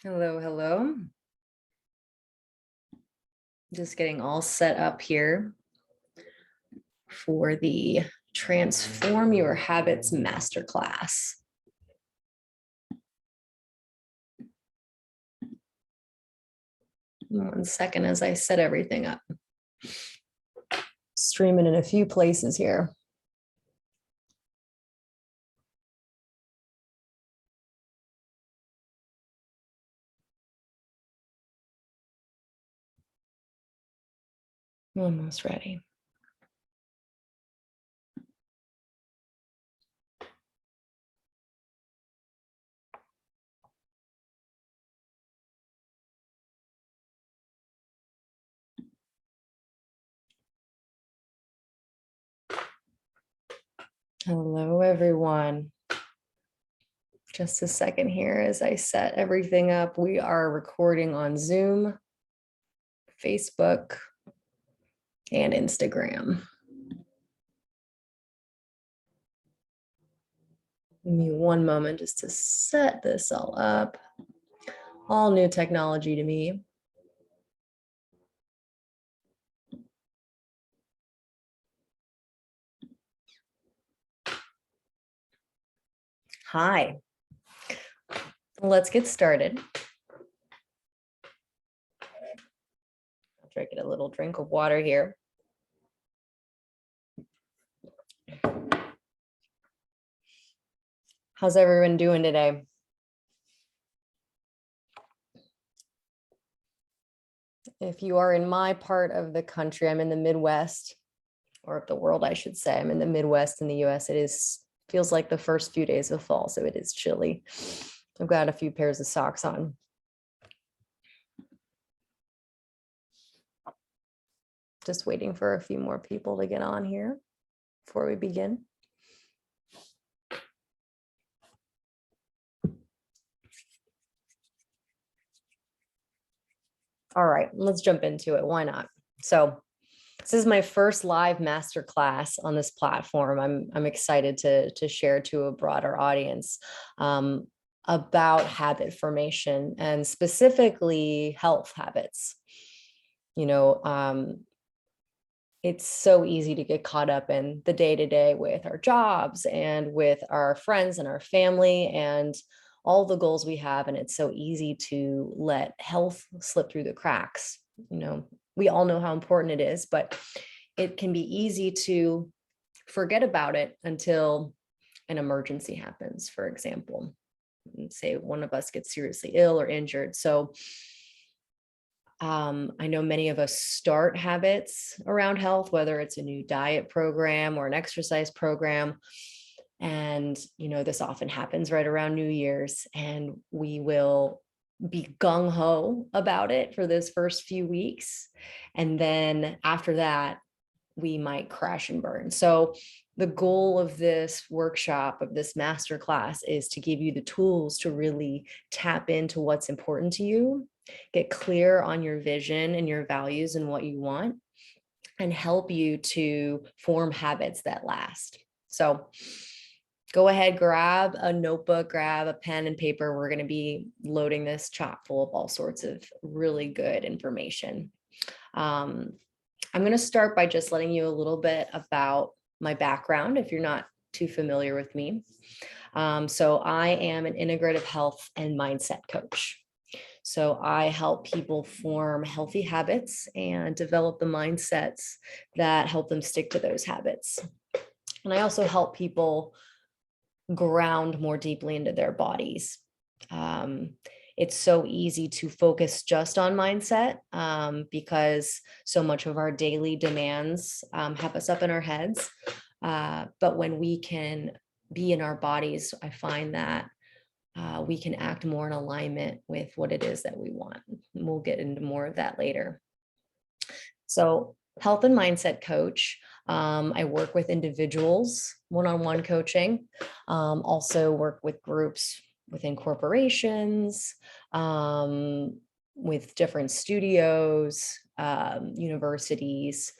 Hello, hello. Just getting all set up here for the Transform Your Habits Masterclass. One second as I set everything up. Streaming in a few places here. Almost ready. Hello, everyone. Just a second here as I set everything up. We are recording on Zoom, Facebook, and Instagram. Give me one moment just to set this all up. All new technology to me. Hi. Let's get started. I'll drink a little drink of water here. How's everyone doing today? If you are in my part of the country, I'm in the Midwest, or of the world, I should say. I'm in the Midwest in the US. Feels like the first few days of fall, so it is chilly. I've got a few pairs of socks on. Just waiting for a few more people to get on here before we begin. All right, let's jump into it. Why not? So this is my first live masterclass on this platform. I'm excited to share to a broader audience about habit formation and specifically health habits. It's so easy to get caught up in the day-to-day with our jobs and with our friends and our family and all the goals we have. And it's so easy to let health slip through the cracks. We all know how important it is, but it can be easy to forget about it until an emergency happens, for example. Say one of us gets seriously ill or injured. So I know many of us start habits around health, whether it's a new diet program or an exercise program. And, this often happens right around New Year's, and we will be gung-ho about it for those first few weeks. And then after that, we might crash and burn. So the goal of this workshop, of this masterclass, is to give you the tools to really tap into what's important to you, get clear on your vision and your values and what you want, and help you to form habits that last. So go ahead, grab a notebook, grab a pen and paper. We're going to be loading this chock full of all sorts of really good information. I'm going to start by just letting you a little bit about my background if you're not too familiar with me. So I am an integrative health and mindset coach. So I help people form healthy habits and develop the mindsets that help them stick to those habits. And I also help people ground more deeply into their bodies. It's so easy to focus just on mindset because so much of our daily demands have us up in our heads. But when we can be in our bodies, I find that we can act more in alignment with what it is that we want. And we'll get into more of that later. So, health and mindset coach. I work with individuals, one-on-one coaching, also work with groups within corporations, with different studios, universities.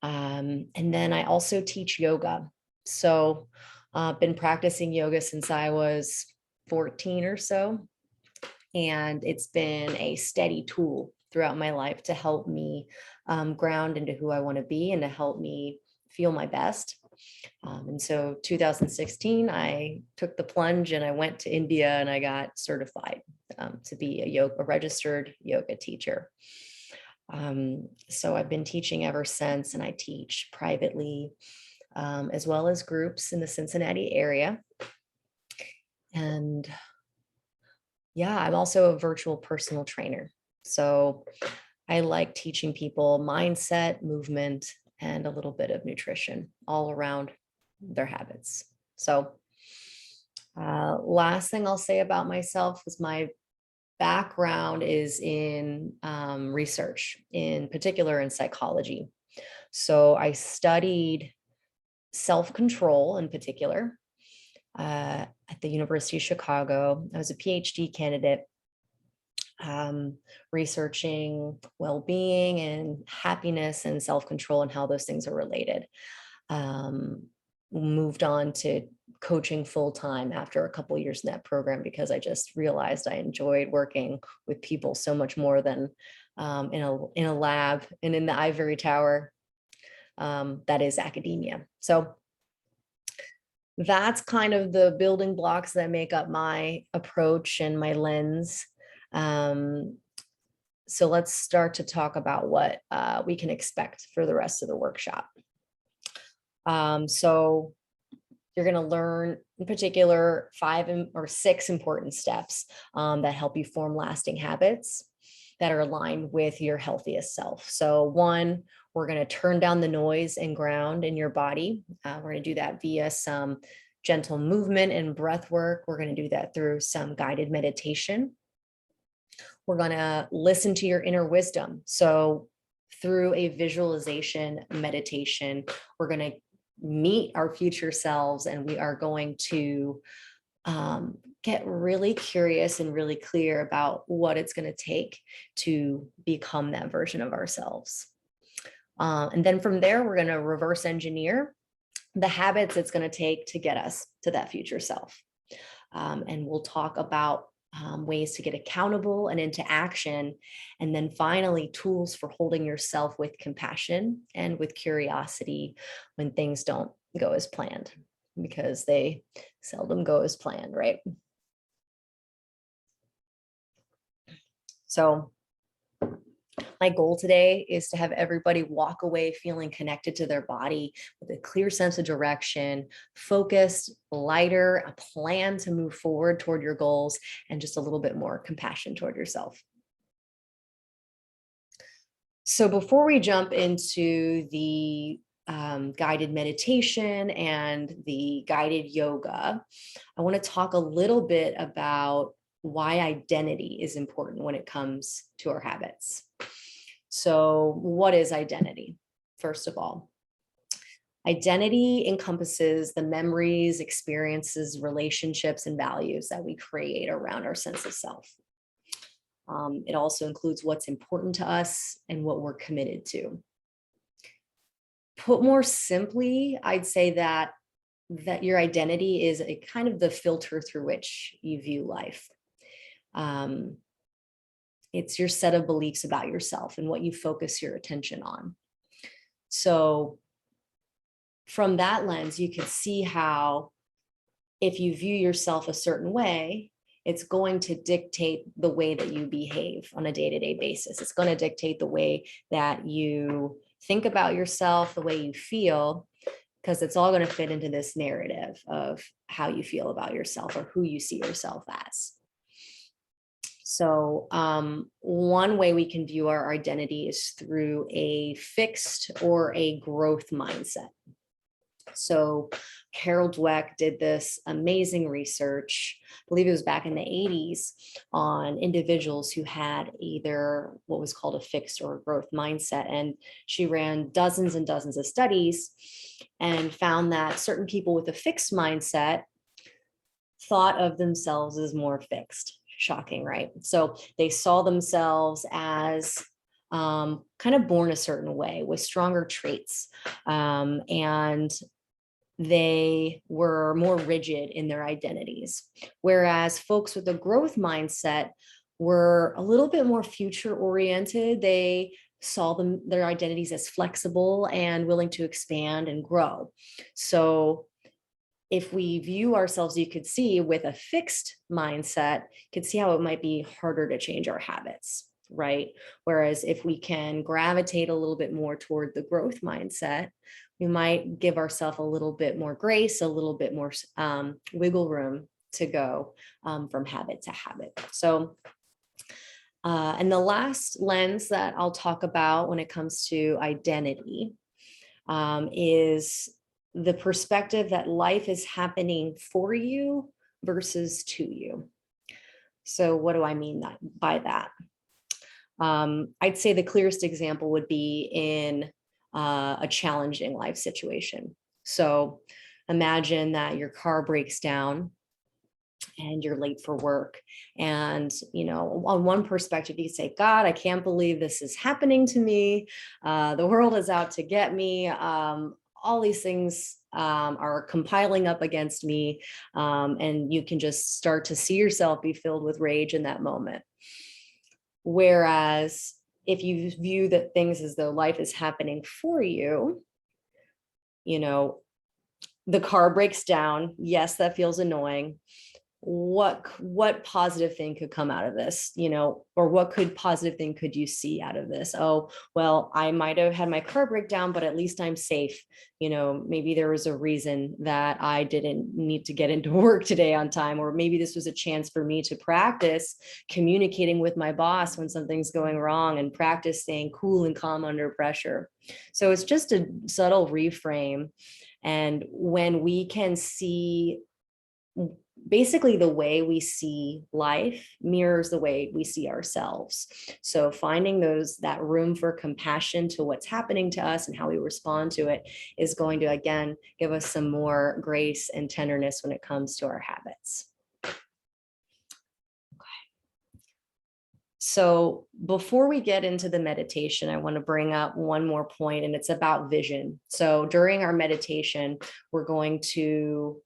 And then I also teach yoga. So I've been practicing yoga since I was 14 or so. And it's been a steady tool throughout my life to help me ground into who I want to be and to help me feel my best. And so 2016, I took the plunge and I went to India and I got certified to be a registered yoga teacher. So I've been teaching ever since, and I teach privately as well as groups in the Cincinnati area. And yeah, I'm also a virtual personal trainer. So I like teaching people mindset, movement, and a little bit of nutrition all around their habits. So, last thing I'll say about myself is my background is in research, in particular in psychology. So I studied self-control in particular at the University of Chicago. I was a PhD candidate researching well-being and happiness and self-control and how those things are related. Moved on to coaching full-time after a couple years in that program because I just realized I enjoyed working with people so much more than in a lab and in the ivory tower that is academia. So that's kind of the building blocks that make up my approach and my lens. So let's start to talk about what we can expect for the rest of the workshop. So you're going to learn in particular 5 or 6 important steps that help you form lasting habits that are aligned with your healthiest self. So 1, we're going to turn down the noise and ground in your body. We're going to do that via some gentle movement and breath work. We're going to do that through some guided meditation. We're going to listen to your inner wisdom. So through a visualization meditation, we're going to meet our future selves, and we are going to get really curious and really clear about what it's going to take to become that version of ourselves. And then from there, we're going to reverse engineer the habits it's going to take to get us to that future self. And we'll talk about ways to get accountable and into action. And then finally, tools for holding yourself with compassion and with curiosity when things don't go as planned, because they seldom go as planned, right? So my goal today is to have everybody walk away feeling connected to their body with a clear sense of direction, focused, lighter, a plan to move forward toward your goals, and just a little bit more compassion toward yourself. So before we jump into the guided meditation and the guided yoga, I want to talk a little bit about why identity is important when it comes to our habits. So what is identity? First of all, identity encompasses the memories, experiences, relationships, and values that we create around our sense of self. It also includes what's important to us and what we're committed to. Put more simply, I'd say that your identity is a kind of the filter through which you view life. It's your set of beliefs about yourself and what you focus your attention on. So from that lens, you can see how if you view yourself a certain way, it's going to dictate the way that you behave on a day-to-day basis. It's going to dictate the way that you think about yourself, the way you feel, because it's all going to fit into this narrative of how you feel about yourself or who you see yourself as. So one way we can view our identity is through a fixed or a growth mindset. So Carol Dweck did this amazing research, I believe it was back in the 80s, on individuals who had either what was called a fixed or a growth mindset. And she ran dozens and dozens of studies and found that certain people with a fixed mindset thought of themselves as more fixed. Shocking, right? So they saw themselves as kind of born a certain way with stronger traits. And they were more rigid in their identities. Whereas folks with a growth mindset were a little bit more future oriented. They saw their identities as flexible and willing to expand and grow. So if we view ourselves, you could see with a fixed mindset, you could see how it might be harder to change our habits, right? Whereas if we can gravitate a little bit more toward the growth mindset, we might give ourselves a little bit more grace, a little bit more wiggle room to go from habit to habit. So, and the last lens that I'll talk about when it comes to identity is the perspective that life is happening for you versus to you. So what do I mean by that? I'd say the clearest example would be in a challenging life situation. So imagine that your car breaks down and you're late for work. And, on one perspective, you say, God, I can't believe this is happening to me. The world is out to get me. All these things are compiling up against me. And you can just start to see yourself be filled with rage in that moment. Whereas if you view that things as though life is happening for you, the car breaks down. Yes, that feels annoying. What positive thing could come out of this, or what positive thing could you see out of this? Oh, well, I might have had my car break down, but at least I'm safe. Maybe there was a reason that I didn't need to get into work today on time, or maybe this was a chance for me to practice communicating with my boss when something's going wrong and practice staying cool and calm under pressure. So it's just a subtle reframe. And when we can see, basically the way we see life mirrors the way we see ourselves. So finding that room for compassion to what's happening to us and how we respond to it is going to, again, give us some more grace and tenderness when it comes to our habits. So before we get into the meditation, I want to bring up one more point, and it's about vision. So during our meditation, we're going to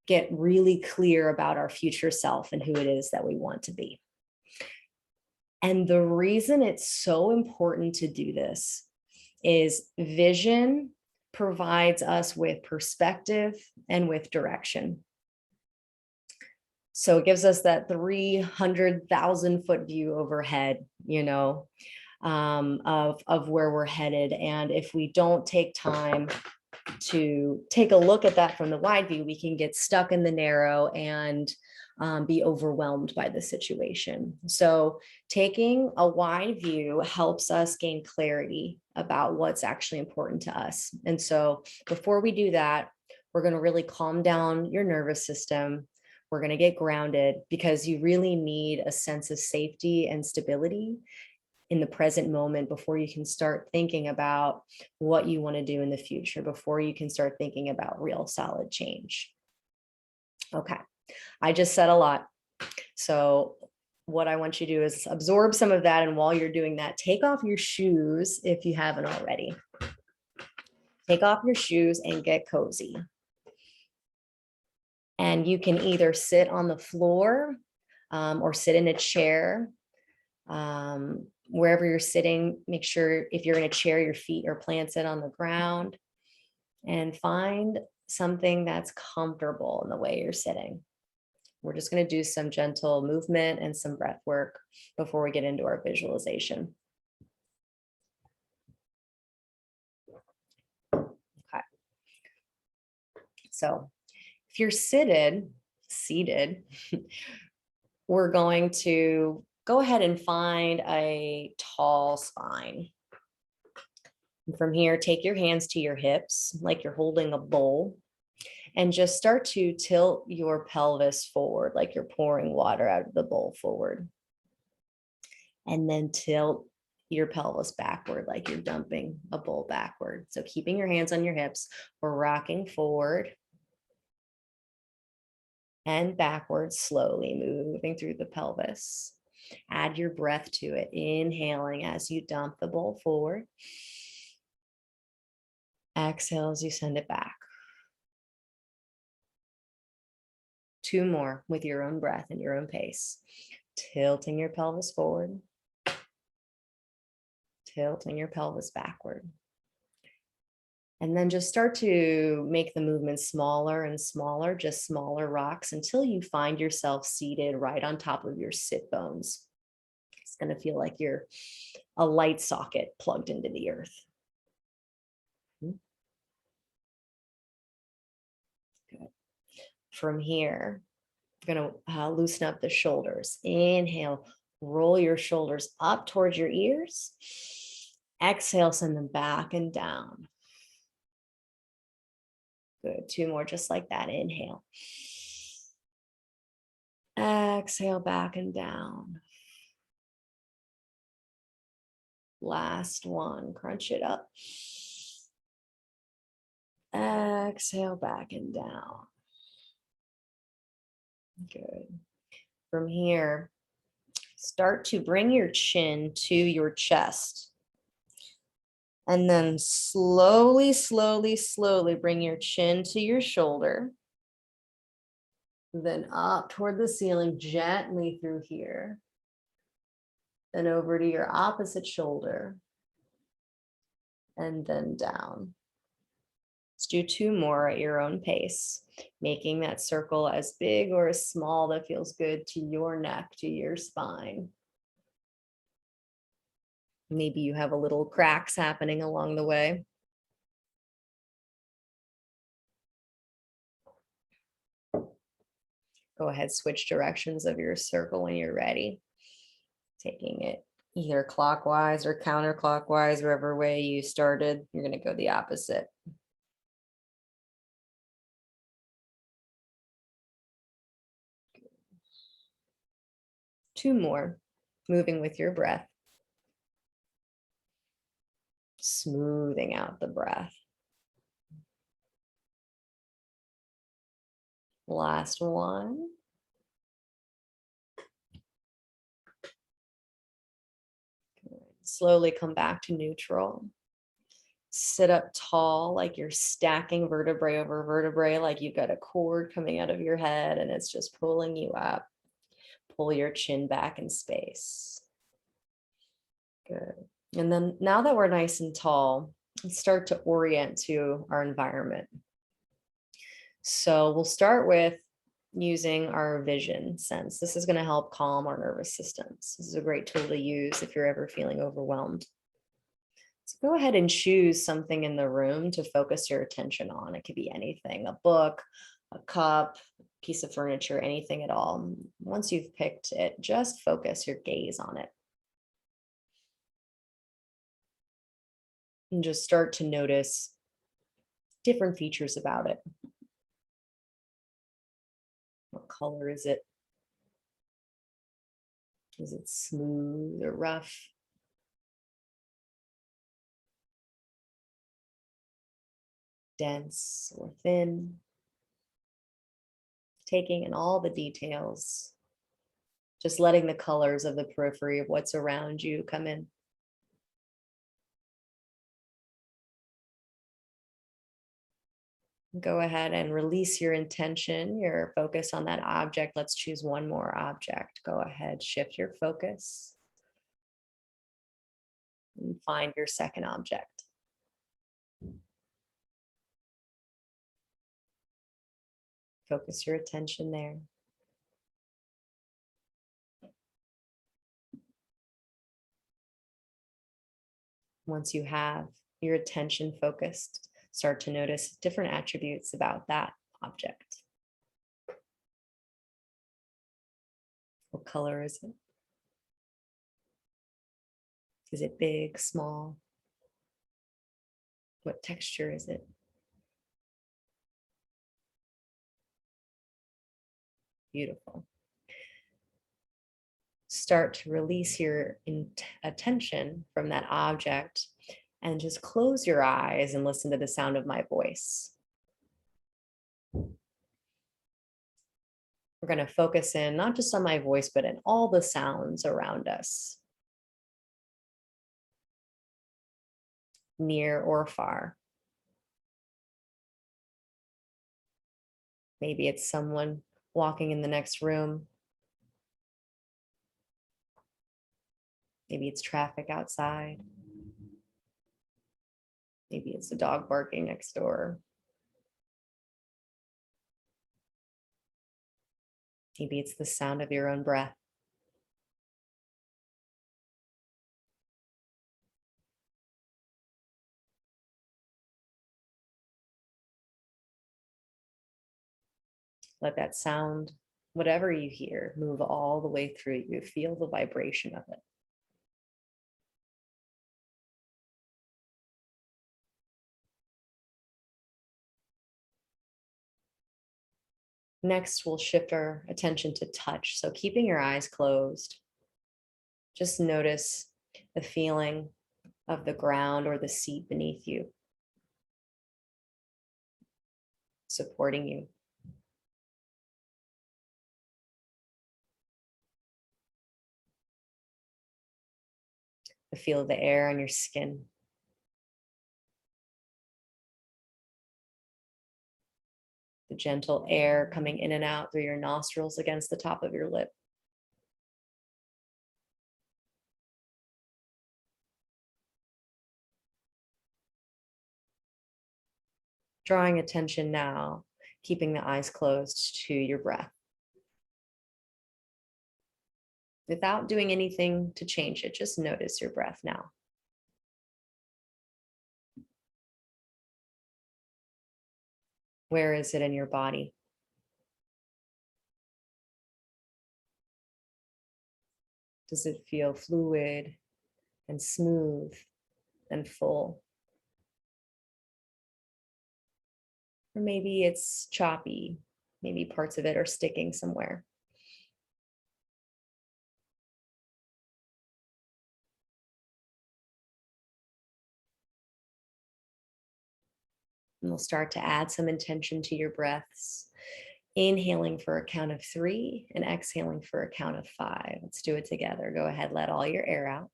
get really clear about our future self and who it is that we want to be. And the reason it's so important to do this is vision provides us with perspective and with direction. So it gives us that 300,000 foot view overhead, of where we're headed. And if we don't take time to take a look at that from the wide view, we can get stuck in the narrow and be overwhelmed by the situation. So taking a wide view helps us gain clarity about what's actually important to us. And so before we do that, we're going to really calm down your nervous system. We're going to get grounded, because you really need a sense of safety and stability in the present moment before you can start thinking about what you want to do in the future, before you can start thinking about real solid change. Okay, I just said a lot. So what I want you to do is absorb some of that. And while you're doing that, take off your shoes if you haven't already. Take off your shoes and get cozy. And you can either sit on the floor or sit in a chair. Wherever you're sitting, make sure if you're in a chair, your feet are planted on the ground, and find something that's comfortable in the way you're sitting. We're just going to do some gentle movement and some breath work before we get into our visualization. Okay. So if you're seated, we're going to go ahead and find a tall spine. And from here, take your hands to your hips like you're holding a bowl, and just start to tilt your pelvis forward like you're pouring water out of the bowl forward. And then tilt your pelvis backward like you're dumping a bowl backward. So keeping your hands on your hips, we're rocking forward and backwards, slowly moving through the pelvis. Add your breath to it, inhaling as you dump the bowl forward. Exhale as you send it back. 2 more with your own breath and your own pace. tilting your pelvis forward, tilting your pelvis backward. And then just start to make the movement smaller and smaller, just smaller rocks until you find yourself seated right on top of your sit bones. It's going to feel like you're a light socket plugged into the earth. Good. From here, we're going to loosen up the shoulders. Inhale, roll your shoulders up towards your ears. Exhale, send them back and down. Good. 2 more just like that. Inhale. Exhale, back and down. Last one. Crunch it up. Exhale, back and down. Good. From here, start to bring your chin to your chest. And then slowly, slowly, slowly bring your chin to your shoulder. Then up toward the ceiling, gently through here. Then over to your opposite shoulder. And then down. Let's do 2 more at your own pace, making that circle as big or as small that feels good to your neck, to your spine. Maybe you have a little cracks happening along the way. Go ahead, switch directions of your circle when you're ready. Taking it either clockwise or counterclockwise, wherever way you started, you're going to go the opposite. Two more, moving with your breath. Smoothing out the breath. Last one. Slowly come back to neutral. Sit up tall, like you're stacking vertebrae over vertebrae, like you've got a cord coming out of your head and it's just pulling you up. Pull your chin back in space. Good. And then now that we're nice and tall, let's start to orient to our environment. So we'll start with using our vision sense. This is going to help calm our nervous systems. This is a great tool to use if you're ever feeling overwhelmed. So go ahead and choose something in the room to focus your attention on. It could be anything, a book, a cup, piece of furniture, anything at all. Once you've picked it, just focus your gaze on it. And just start to notice different features about it. What color is it? Is it smooth or rough? Dense or thin? Taking in all the details, just letting the colors of the periphery of what's around you come in. Go ahead and release your intention, your focus on that object. Let's choose one more object. Go ahead, shift your focus and find your second object. Focus your attention there. Once you have your attention focused, start to notice different attributes about that object. What color is it? Is it big, small? What texture is it? Beautiful. Start to release your attention from that object and just close your eyes and listen to the sound of my voice. We're going to focus in not just on my voice, but in all the sounds around us, near or far. Maybe it's someone walking in the next room. Maybe it's traffic outside. Maybe it's the dog barking next door. Maybe it's the sound of your own breath. Let that sound, whatever you hear, move all the way through you. Feel the vibration of it. Next, we'll shift our attention to touch. So keeping your eyes closed, just notice the feeling of the ground or the seat beneath you, supporting you. The feel of the air on your skin. The gentle air coming in and out through your nostrils against the top of your lip. Drawing attention now, keeping the eyes closed to your breath. Without doing anything to change it, just notice your breath now. Where is it in your body? Does it feel fluid and smooth and full? Or maybe it's choppy. Maybe parts of it are sticking somewhere. And we'll start to add some intention to your breaths. Inhaling for a count of 3 and exhaling for a count of 5. Let's do it together. Go ahead, let all your air out.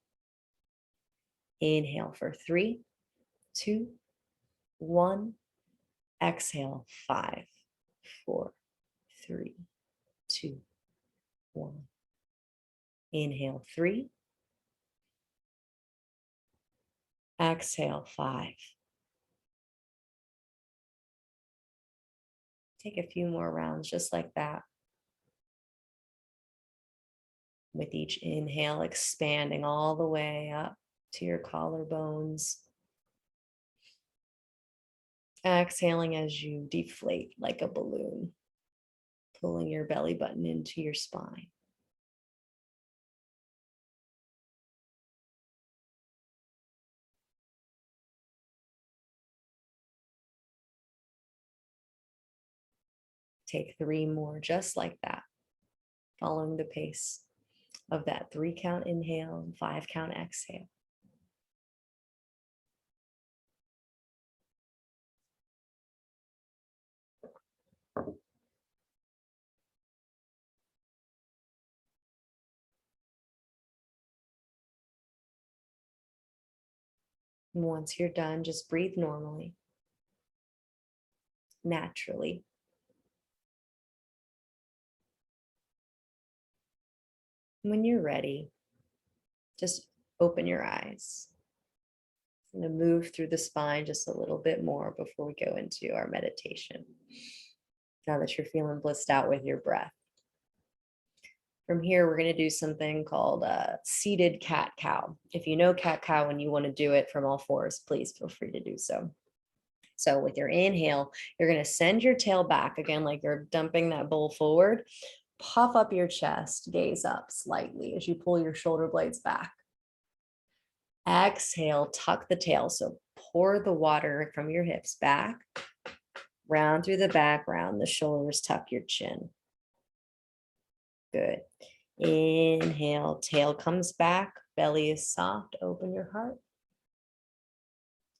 Inhale for 3, 2, 1. Exhale, 5, 4, 3, 2, 1. Inhale, 3. Exhale, 5. Take a few more rounds just like that. With each inhale, expanding all the way up to your collarbones. Exhaling as you deflate like a balloon, pulling your belly button into your spine. Take 3 more just like that, following the pace of that 3 count inhale and 5 count exhale. And once you're done, just breathe normally, naturally. When you're ready, just open your eyes. I'm going to move through the spine just a little bit more before we go into our meditation. Now that you're feeling blissed out with your breath. From here, we're going to do something called seated cat-cow. If you know cat-cow and you want to do it from all fours, please feel free to do so. So with your inhale, you're going to send your tail back again, like you're dumping that bowl forward. Puff up your chest, gaze up slightly as you pull your shoulder blades back. Exhale, tuck the tail. So pour the water from your hips back, round through the back, round the shoulders, tuck your chin. Good. Inhale, tail comes back, belly is soft, open your heart.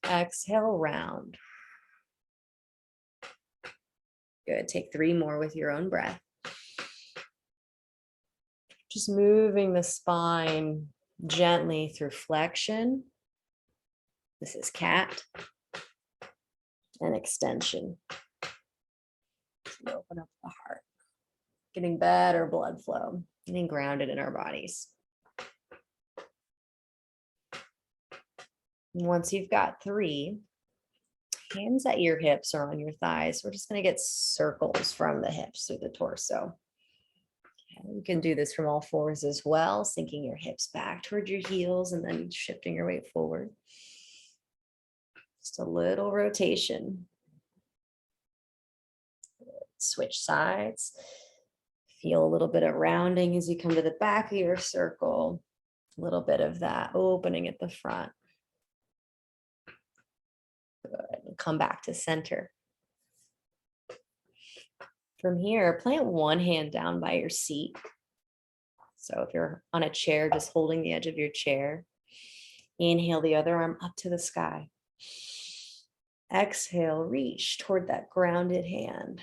Exhale, round. Good. Take 3 more with your own breath. Just moving the spine gently through flexion. This is cat. And extension. So open up the heart. Getting better blood flow. Getting grounded in our bodies. Once you've got 3, hands at your hips or on your thighs. We're just going to get circles from the hips through the torso. Okay, you can do this from all 4s as well, sinking your hips back toward your heels and then shifting your weight forward. Just a little rotation. Switch sides. Feel a little bit of rounding as you come to the back of your circle. A little bit of that opening at the front. Good. Come back to center. From here, plant one hand down by your seat. So if you're on a chair, just holding the edge of your chair. Inhale the other arm up to the sky. Exhale, reach toward that grounded hand.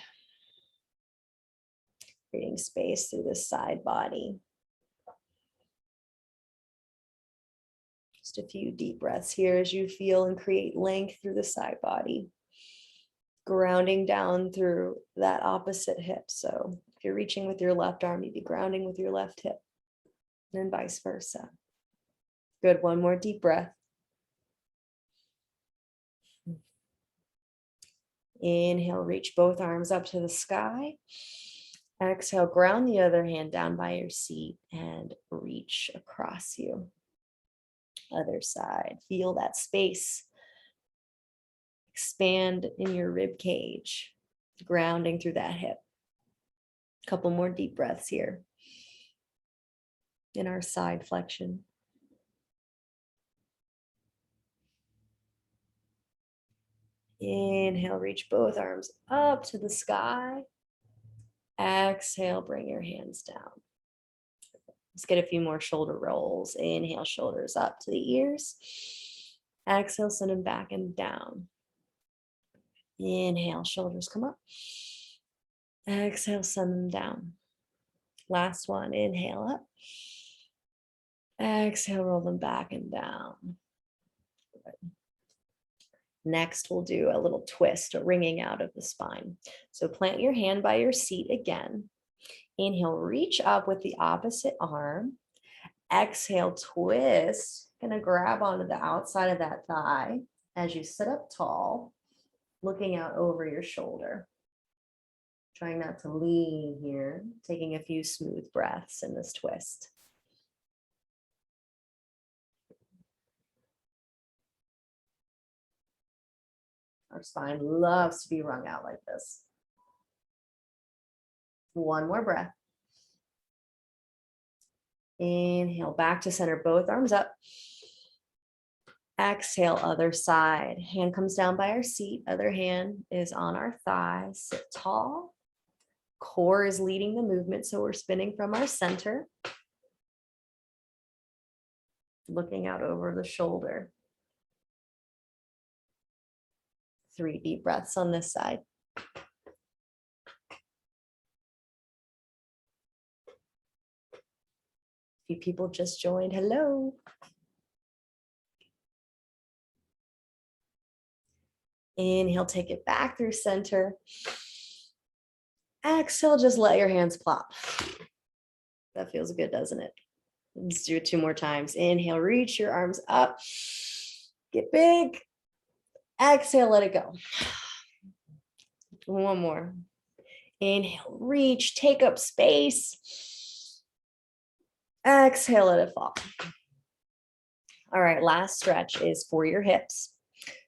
Creating space through the side body. Just a few deep breaths here as you feel and create length through the side body. Grounding down through that opposite hip. So if you're reaching with your left arm, you'd be grounding with your left hip, and vice versa. Good. One more deep breath. Inhale, reach both arms up to the sky. Exhale, ground the other hand down by your seat and reach across you. Other side. Feel that space expand in your rib cage, grounding through that hip. A couple more deep breaths here in our side flexion. Inhale, reach both arms up to the sky. Exhale, bring your hands down. Let's get a few more shoulder rolls. Inhale, shoulders up to the ears. Exhale, send them back and down. Inhale, shoulders come up. Exhale, send them down. Last one, inhale up. Exhale, roll them back and down. Good. Next, we'll do a little twist, a wringing out of the spine. So plant your hand by your seat again. Inhale, reach up with the opposite arm. Exhale, twist. Gonna grab onto the outside of that thigh as you sit up tall, looking out over your shoulder. Trying not to lean here, taking a few smooth breaths in this twist. Our spine loves to be wrung out like this. One more breath. Inhale, back to center, both arms up. Exhale, other side. Hand comes down by our seat, other hand is on our thighs. Sit tall. Core is leading the movement, so we're spinning from our center. Looking out over the shoulder. 3 deep breaths on this side. A few people just joined. Hello. Inhale, take it back through center. Exhale, just let your hands plop. That feels good, doesn't it? Let's do it 2 more times. Inhale, reach your arms up. Get big. Exhale, let it go. One more. Inhale, reach, take up space. Exhale, let it fall. All right, last stretch is for your hips.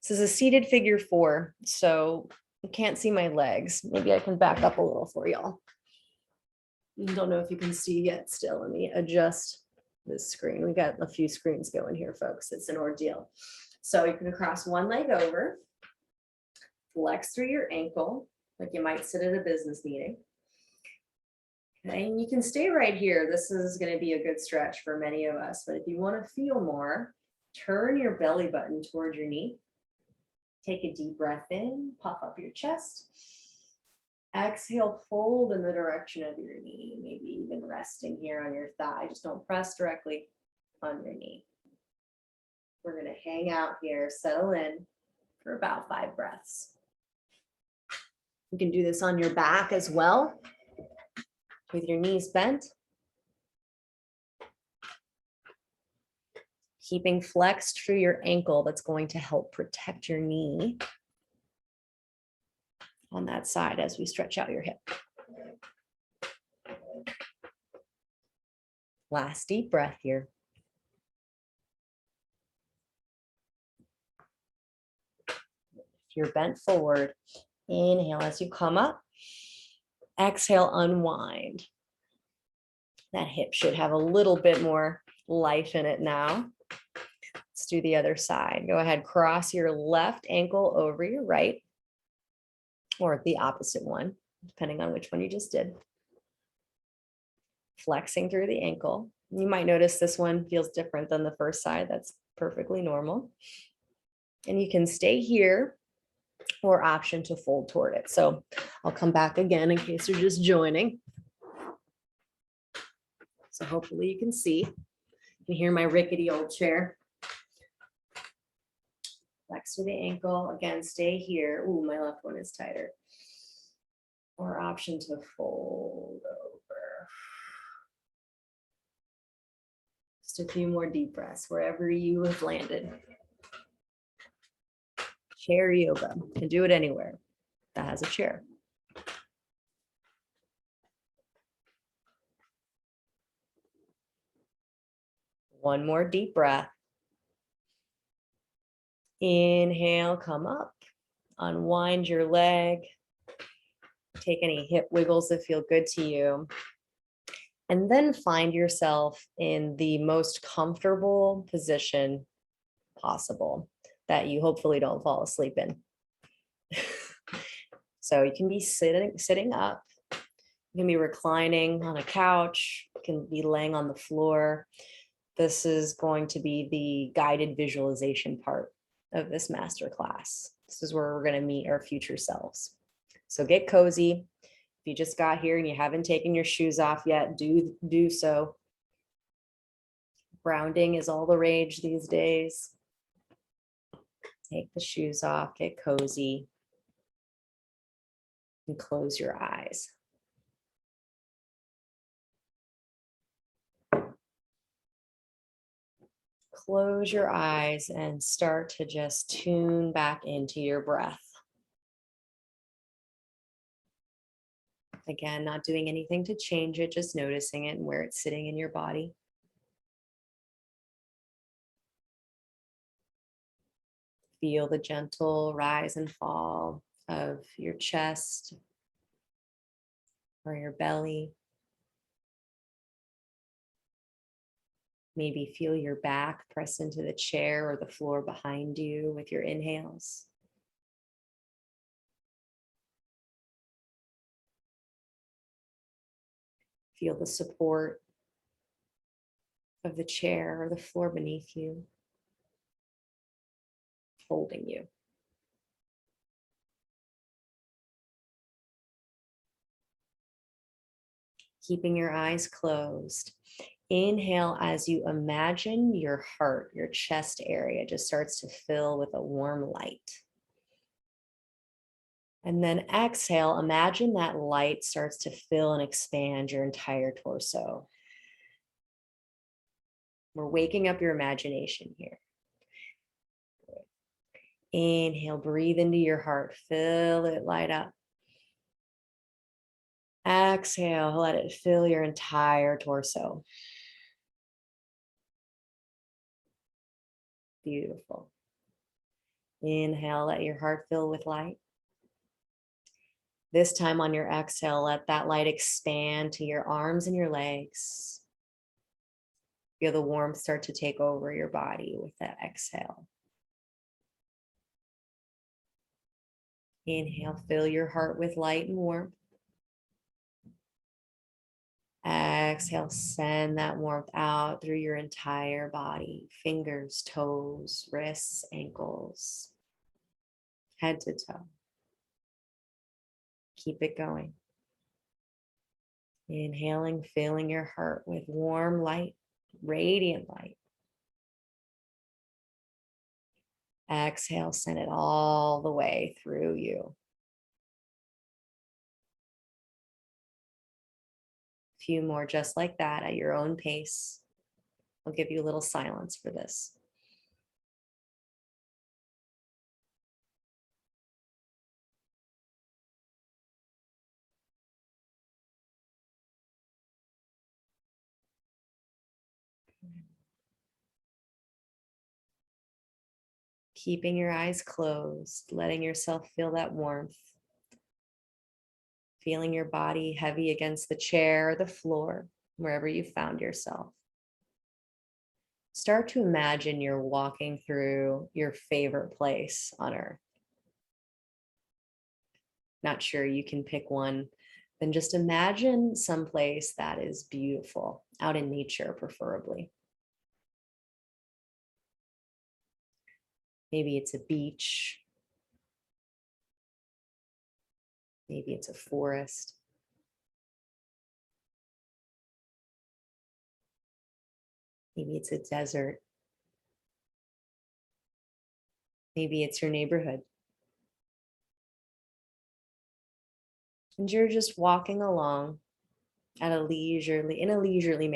This is a seated figure 4, so you can't see my legs. Maybe I can back up a little for y'all. Don't know if you can see yet still. Let me adjust this screen. We got a few screens going here, folks. It's an ordeal. So you can cross one leg over, flex through your ankle, like you might sit at a business meeting. Okay, and you can stay right here. This is going to be a good stretch for many of us, but if you want to feel more, turn your belly button toward your knee. Take a deep breath in, puff up your chest. Exhale, fold in the direction of your knee, maybe even resting here on your thigh. Just don't press directly on your knee. We're going to hang out here, settle in for about 5 breaths. You can do this on your back as well, with your knees bent. Keeping flexed through your ankle, that's going to help protect your knee on that side as we stretch out your hip. Last deep breath here. If you're bent forward, inhale as you come up. Exhale, unwind. That hip should have a little bit more life in it now. Let's do the other side. Go ahead, cross your left ankle over your right, or the opposite one, depending on which one you just did. Flexing through the ankle. You might notice this one feels different than the first side. That's perfectly normal. And you can stay here or option to fold toward it. So I'll come back again in case you're just joining. So hopefully you can see. You can hear my rickety old chair. Flex through the ankle. Again, stay here. Ooh, my left one is tighter. Or option to fold over. Just a few more deep breaths wherever you have landed. Chair yoga. You can do it anywhere that has a chair. One more deep breath. Inhale, come up. Unwind your leg. Take any hip wiggles that feel good to you. And then find yourself in the most comfortable position possible that you hopefully don't fall asleep in. So you can be sitting up. You can be reclining on a couch. You can be laying on the floor. This is going to be the guided visualization part of this masterclass. This is where we're going to meet our future selves. So get cozy. If you just got here and you haven't taken your shoes off yet, do so. Grounding is all the rage these days. Take the shoes off, get cozy, and close your eyes. Close your eyes and start to just tune back into your breath. Again, not doing anything to change it, just noticing it and where it's sitting in your body. Feel the gentle rise and fall of your chest or your belly. Maybe feel your back press into the chair or the floor behind you with your inhales. Feel the support of the chair or the floor beneath you, holding you. Keeping your eyes closed. Inhale as you imagine your heart, your chest area just starts to fill with a warm light. And then exhale, imagine that light starts to fill and expand your entire torso. We're waking up your imagination here. Inhale, breathe into your heart, fill it, light up. Exhale, let it fill your entire torso. Beautiful. Inhale, let your heart fill with light. This time on your exhale, let that light expand to your arms and your legs. Feel the warmth start to take over your body with that exhale. Inhale, fill your heart with light and warmth. Exhale, send that warmth out through your entire body, fingers, toes, wrists, ankles, head to toe. Keep it going. Inhaling, filling your heart with warm light, radiant light. Exhale, send it all the way through you. A few more just like that at your own pace. I'll give you a little silence for this. keeping your eyes closed, letting yourself feel that warmth, feeling your body heavy against the chair or the floor, wherever you found yourself. Start to imagine you're walking through your favorite place on earth. Not sure you can pick one, then just imagine someplace that is beautiful, out in nature, preferably. Maybe it's a beach. Maybe it's a forest. Maybe it's a desert. Maybe it's your neighborhood. And you're just walking along in a leisurely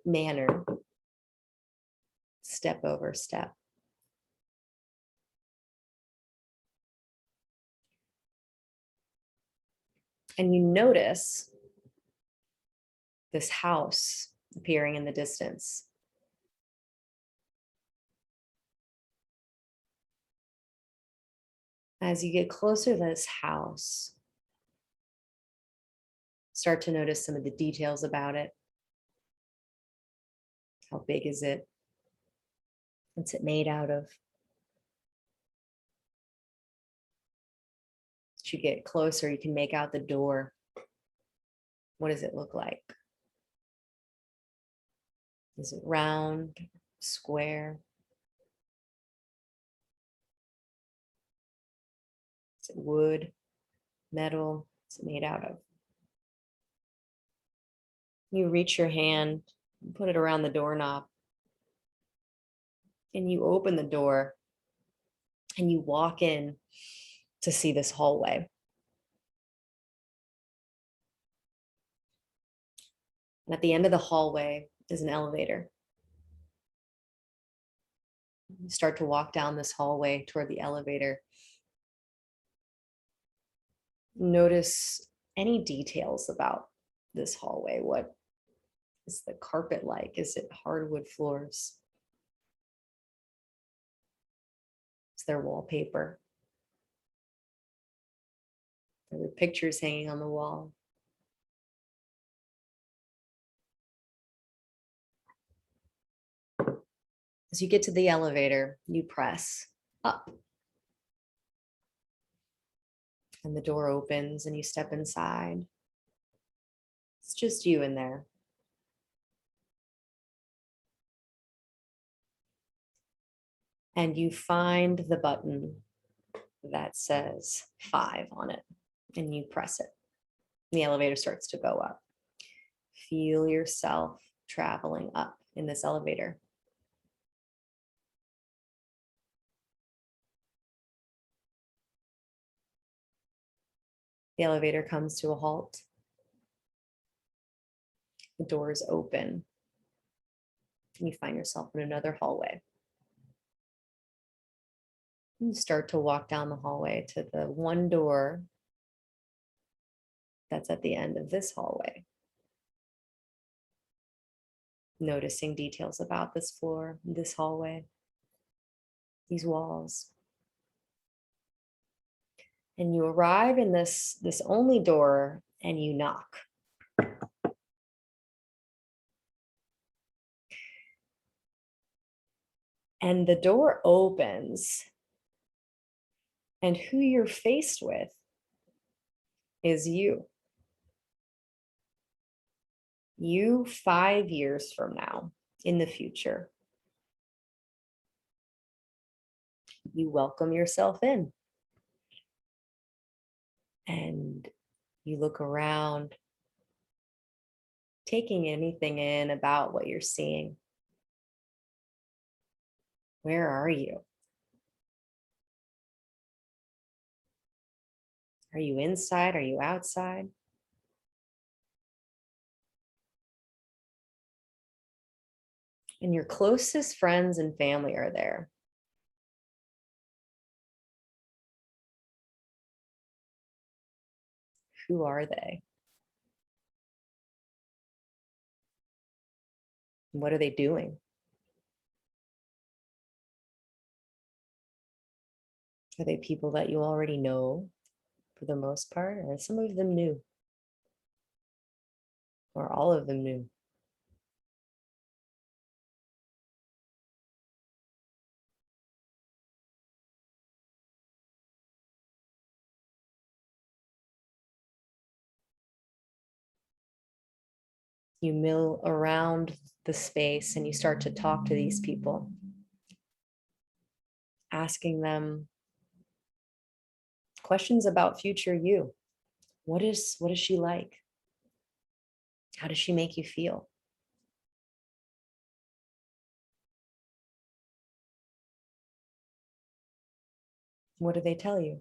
manner, step over step. And you notice this house appearing in the distance. As you get closer to this house, start to notice some of the details about it. How big is it? What's it made out of? As you get closer, you can make out the door. What does it look like? Is it round, square? Is it wood, metal? What's it made out of? You reach your hand, put it around the doorknob, and you open the door and you walk in to see this hallway. And at the end of the hallway is an elevator. You start to walk down this hallway toward the elevator. Notice any details about this hallway. What is the carpet like? Is it hardwood floors? Is there wallpaper? Are there pictures hanging on the wall? As you get to the elevator, you press up. And the door opens and you step inside. It's just you in there. And you find the button that says 5 on it, and you press it. The elevator starts to go up. Feel yourself traveling up in this elevator. The elevator comes to a halt. The doors open. And you find yourself in another hallway. You start to walk down the hallway to the one door that's at the end of this hallway. Noticing details about this floor, this hallway, these walls. And you arrive in this only door and you knock. And the door opens, and who you're faced with is you. You 5 years from now, in the future. You welcome yourself in. And you look around, taking anything in about what you're seeing. Where are you? Are you inside? Are you outside? And your closest friends and family are there. Who are they? What are they doing? Are they people that you already know for the most part, or are some of them new? Or all of them new? You mill around the space and you start to talk to these people, asking them questions about future you. What is she like? How does she make you feel? What do they tell you?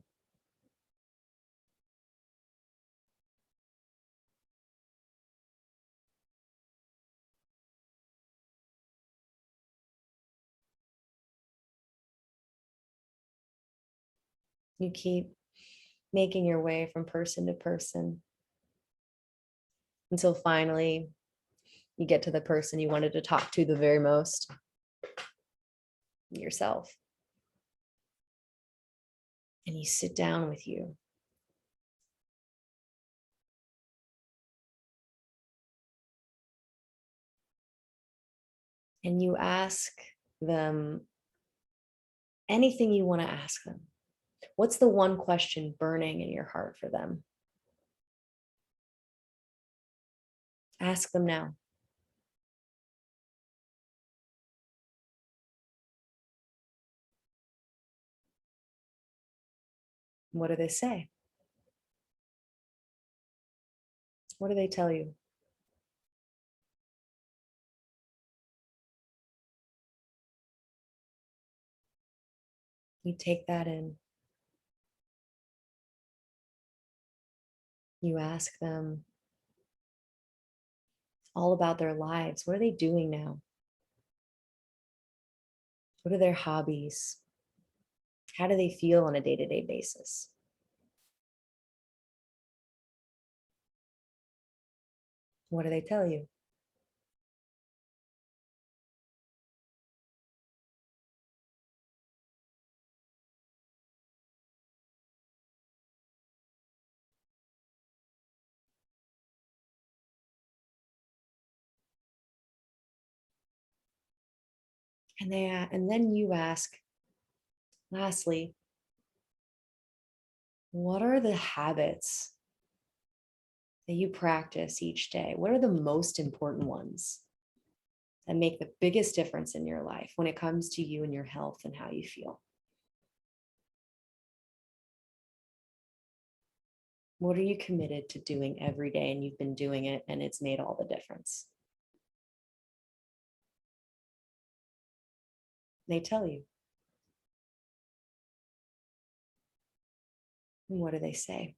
You keep making your way from person to person until finally you get to the person you wanted to talk to the very most, yourself. And you sit down with you. And you ask them anything you want to ask them. What's the one question burning in your heart for them? Ask them now. What do they say? What do they tell you? You take that in. You ask them all about their lives. What are they doing now? What are their hobbies? How do they feel on a day-to-day basis? What do they tell you? And then you ask, lastly, what are the habits that you practice each day? What are the most important ones that make the biggest difference in your life when it comes to you and your health and how you feel? What are you committed to doing every day and you've been doing it and it's made all the difference? They tell you. And what do they say?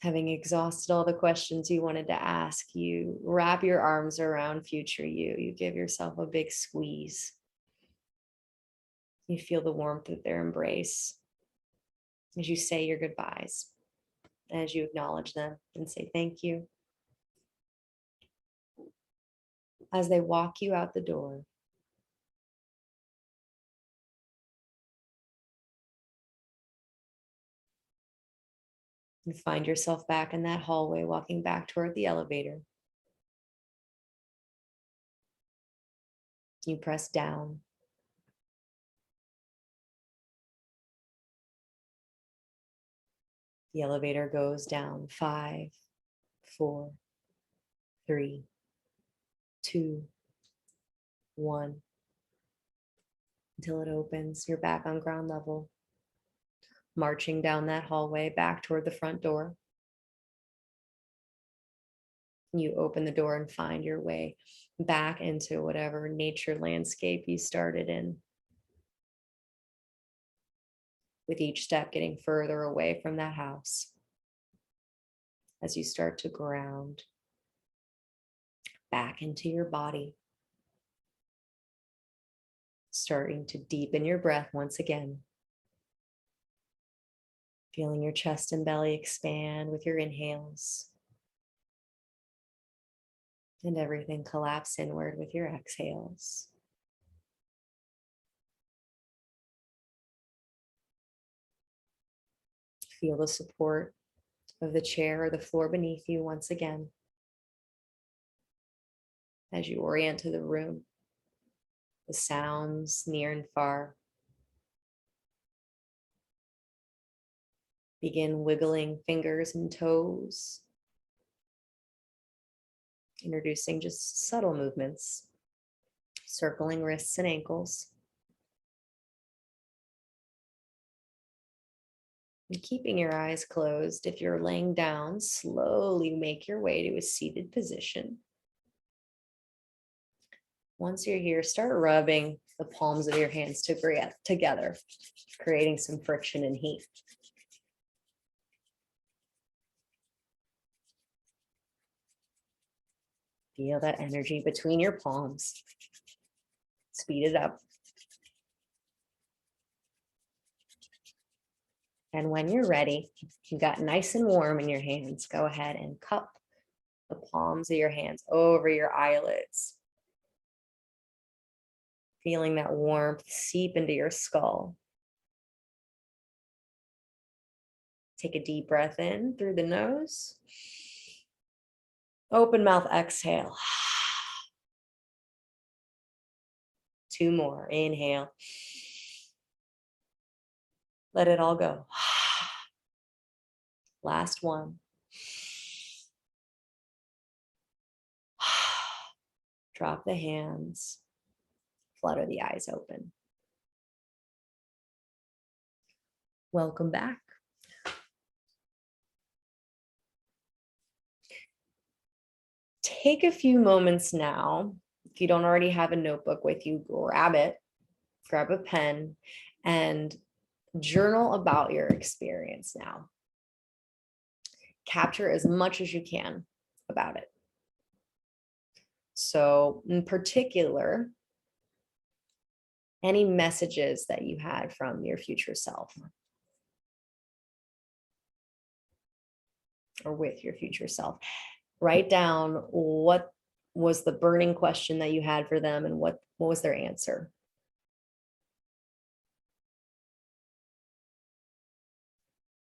Having exhausted all the questions you wanted to ask, you wrap your arms around future you. You give yourself a big squeeze. You feel the warmth of their embrace as you say your goodbyes, as you acknowledge them and say thank you. As they walk you out the door, you find yourself back in that hallway, walking back toward the elevator. You press down. The elevator goes down 5, 4, 3, 2, 1, until it opens. You're back on ground level, marching down that hallway back toward the front door. You open the door and find your way back into whatever nature landscape you started in. With each step getting further away from that house, as you start to ground back into your body, starting to deepen your breath once again, Feeling your chest and belly expand with your inhales. And everything collapse inward with your exhales. Feel the support of the chair or the floor beneath you once again as you orient to the room, the sounds near and far. Begin wiggling fingers and toes, introducing just subtle movements, circling wrists and ankles. And keeping your eyes closed, if you're laying down, slowly make your way to a seated position. Once you're here, start rubbing the palms of your hands together, creating some friction and heat. Feel that energy between your palms. Speed it up. And when you're ready, you got nice and warm in your hands, go ahead and cup the palms of your hands over your eyelids. Feeling that warmth seep into your skull. Take a deep breath in through the nose. Open mouth, exhale. 2 more, inhale. Let it all go. Last one. Drop the hands. Flutter the eyes open. Welcome back. Take a few moments now. If you don't already have a notebook with you, grab it, grab a pen, and journal about your experience now. Capture as much as you can about it. So in particular, any messages that you had from your future self or with your future self. Write down what was the burning question that you had for them and what was their answer.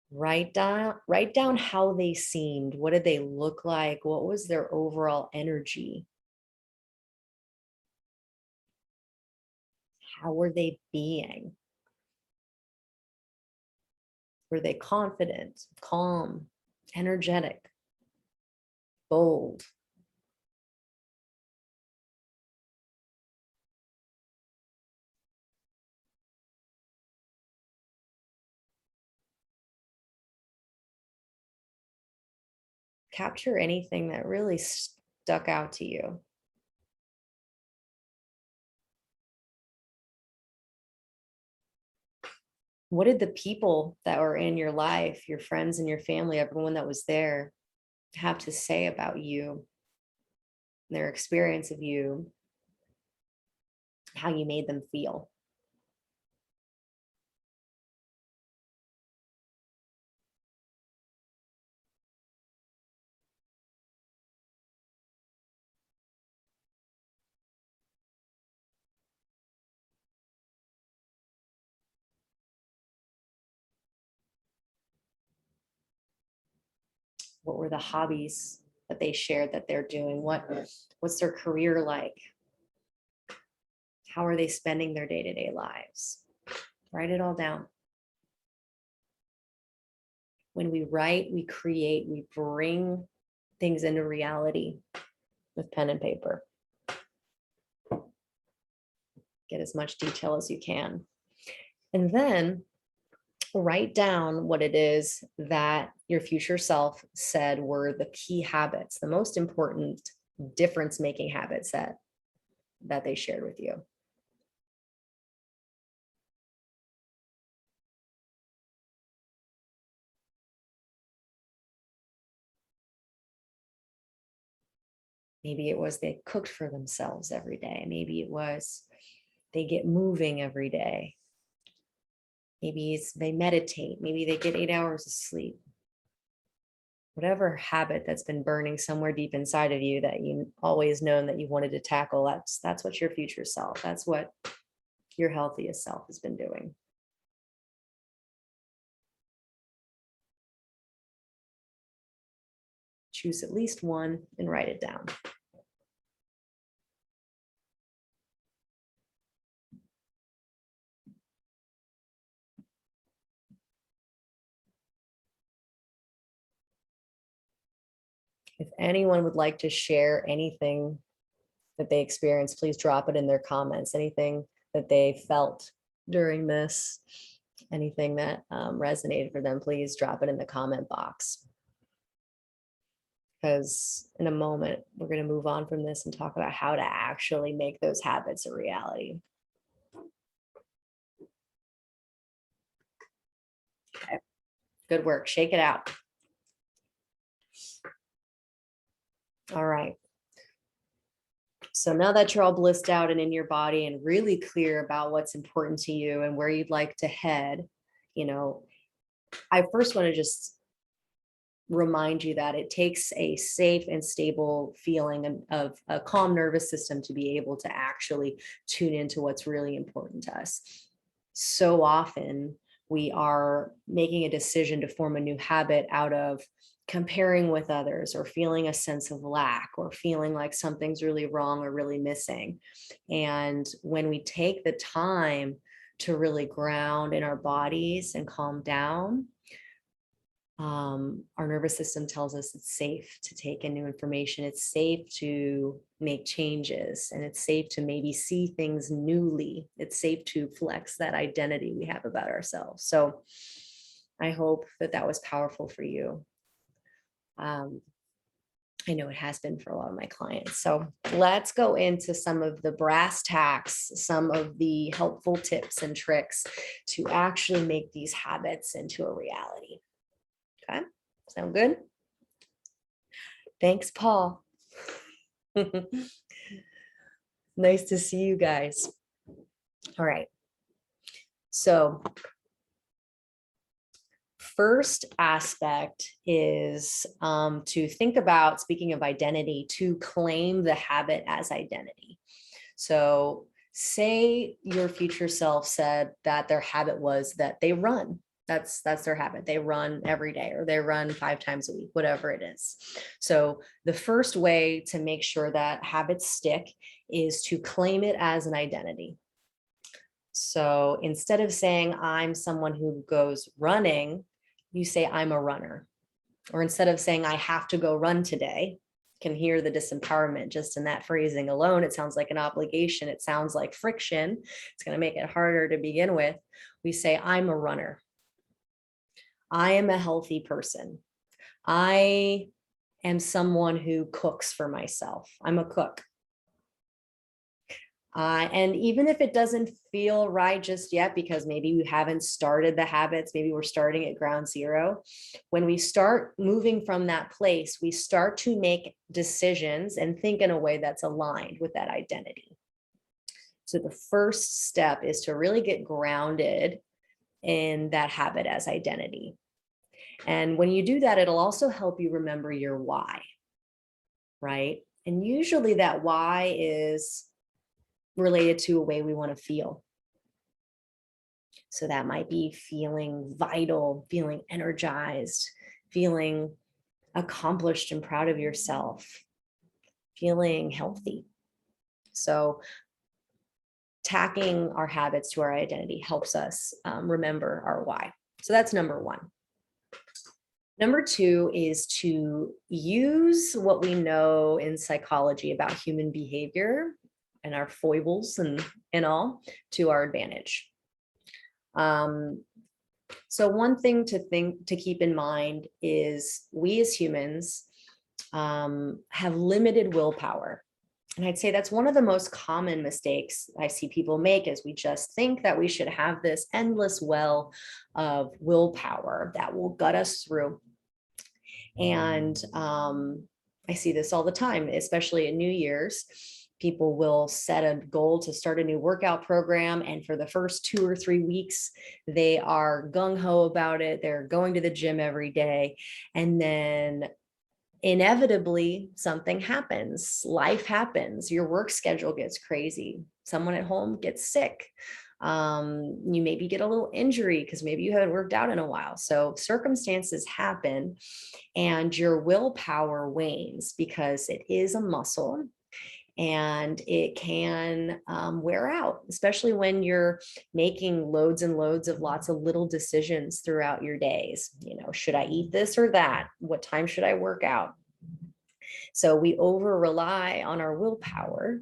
Write down how they seemed. What did they look like? What was their overall energy? How were they being? Were they confident, calm, energetic, bold? Capture anything that really stuck out to you. What did the people that were in your life, your friends and your family, everyone that was there, have to say about you, their experience of you, how you made them feel? What were the hobbies that they shared that they're doing? What's their career like? How are they spending their day-to-day lives? Write it all down. When we write, we create, we bring things into reality with pen and paper. Get as much detail as you can. And then write down what it is that your future self said were the key habits, the most important difference-making habits that they shared with you. Maybe it was they cooked for themselves every day. Maybe it was they get moving every day. Maybe they meditate. Maybe they get 8 hours of sleep. Whatever habit that's been burning somewhere deep inside of you that you always known that you wanted to tackle, that's what your future self, that's what your healthiest self has been doing. Choose at least one and write it down. If anyone would like to share anything that they experienced, please drop it in their comments. Anything that they felt during this, anything that resonated for them, please drop it in the comment box. Because in a moment, we're going to move on from this and talk about how to actually make those habits a reality. Okay. Good work. Shake it out. All right. So now that you're all blissed out and in your body and really clear about what's important to you and where you'd like to head, I first want to just remind you that it takes a safe and stable feeling of a calm nervous system to be able to actually tune into what's really important to us. So often we are making a decision to form a new habit out of comparing with others or feeling a sense of lack or feeling like something's really wrong or really missing. And when we take the time to really ground in our bodies and calm down, our nervous system tells us it's safe to take in new information. It's safe to make changes, and it's safe to maybe see things newly. It's safe to flex that identity we have about ourselves. So I hope that was powerful for you. I know it has been for a lot of my clients. So let's go into some of the brass tacks, some of the helpful tips and tricks to actually make these habits into a reality. Okay, sound good? Thanks, Paul. Nice to see you guys. All right. So first aspect is to think about, speaking of identity, to claim the habit as identity. So say your future self said that their habit was that they run. That's their habit. They run every day, or they run 5 times a week, whatever it is. So the first way to make sure that habits stick is to claim it as an identity. So instead of saying I'm someone who goes running, you say I'm a runner. Or instead of saying I have to go run today, can hear the disempowerment just in that phrasing alone. It sounds like an obligation. It sounds like friction. It's going to make it harder to begin with. We say I'm a runner. I am a healthy person. I am someone who cooks for myself. I'm a cook. And even if it doesn't feel right just yet, because maybe we haven't started the habits, maybe we're starting at ground zero. When we start moving from that place, we start to make decisions and think in a way that's aligned with that identity. So the first step is to really get grounded in that habit as identity. And when you do that, it'll also help you remember your why, right? And usually that why is related to a way we want to feel. So that might be feeling vital, feeling energized, feeling accomplished and proud of yourself, feeling healthy. So tacking our habits to our identity helps us remember our why. So that's number one. Number two is to use what we know in psychology about human behavior and our foibles and all to our advantage. So one thing to keep in mind is we as humans have limited willpower. And I'd say that's one of the most common mistakes I see people make, is we just think that we should have this endless well of willpower that will gut us through. And I see this all the time, especially at New Year's. People will set a goal to start a new workout program, and for the first 2 or 3 weeks, they are gung-ho about it. They're going to the gym every day. And then inevitably something happens. Life happens. Your work schedule gets crazy. Someone at home gets sick. You maybe get a little injury because maybe you haven't worked out in a while. So circumstances happen and your willpower wanes because it is a muscle and it can wear out, especially when you're making loads and loads of lots of little decisions throughout your days. You know, should I eat this or that? What time should I work out? So we over rely on our willpower,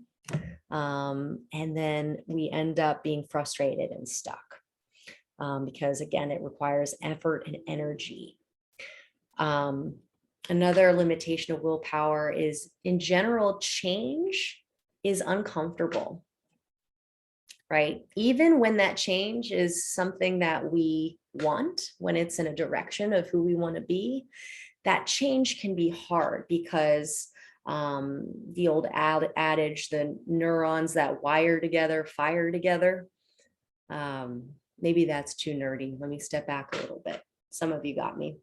and then we end up being frustrated and stuck because, again, it requires effort and energy. Another limitation of willpower is, in general, change is uncomfortable, right? Even when that change is something that we want, when it's in a direction of who we want to be, that change can be hard because the old adage, the neurons that wire together, fire together. Maybe that's too nerdy. Let me step back a little bit. Some of you got me.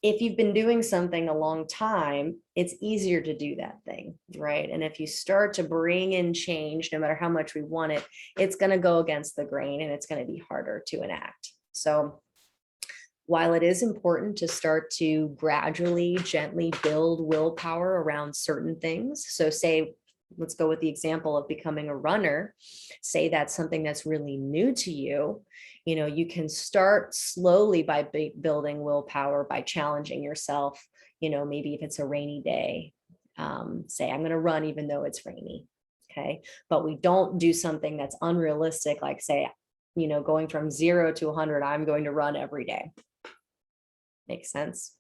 If you've been doing something a long time, it's easier to do that thing, right? And if you start to bring in change, no matter how much we want it, it's going to go against the grain and it's going to be harder to enact. So while it is important to start to gradually, gently build willpower around certain things, so say, let's go with the example of becoming a runner. Say that's something that's really new to you. You know, you can start slowly by building willpower by challenging yourself. You know, maybe if it's a rainy day, say I'm going to run even though it's rainy. Okay. But we don't do something that's unrealistic, like say, you know, going from 0 to 100, I'm going to run every day. Makes sense?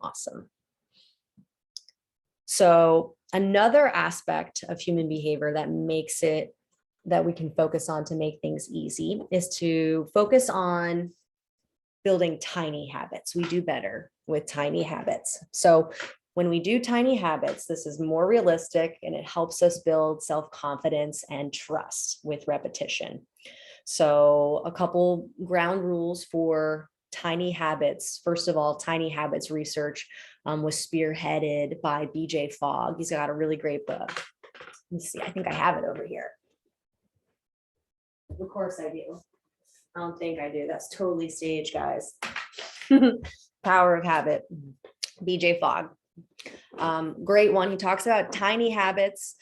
Awesome. So another aspect of human behavior that makes it that we can focus on to make things easy is to focus on building tiny habits. We do better with tiny habits. So when we do tiny habits, this is more realistic and it helps us build self-confidence and trust with repetition. So a couple ground rules for tiny habits. First of all, tiny habits research was spearheaded by BJ Fogg. He's got a really great book. Let me see, I think I have it over here. Of course I do. I don't think I do. That's totally staged, guys. Power of Habit, BJ Fogg. Great one. He talks about tiny habits.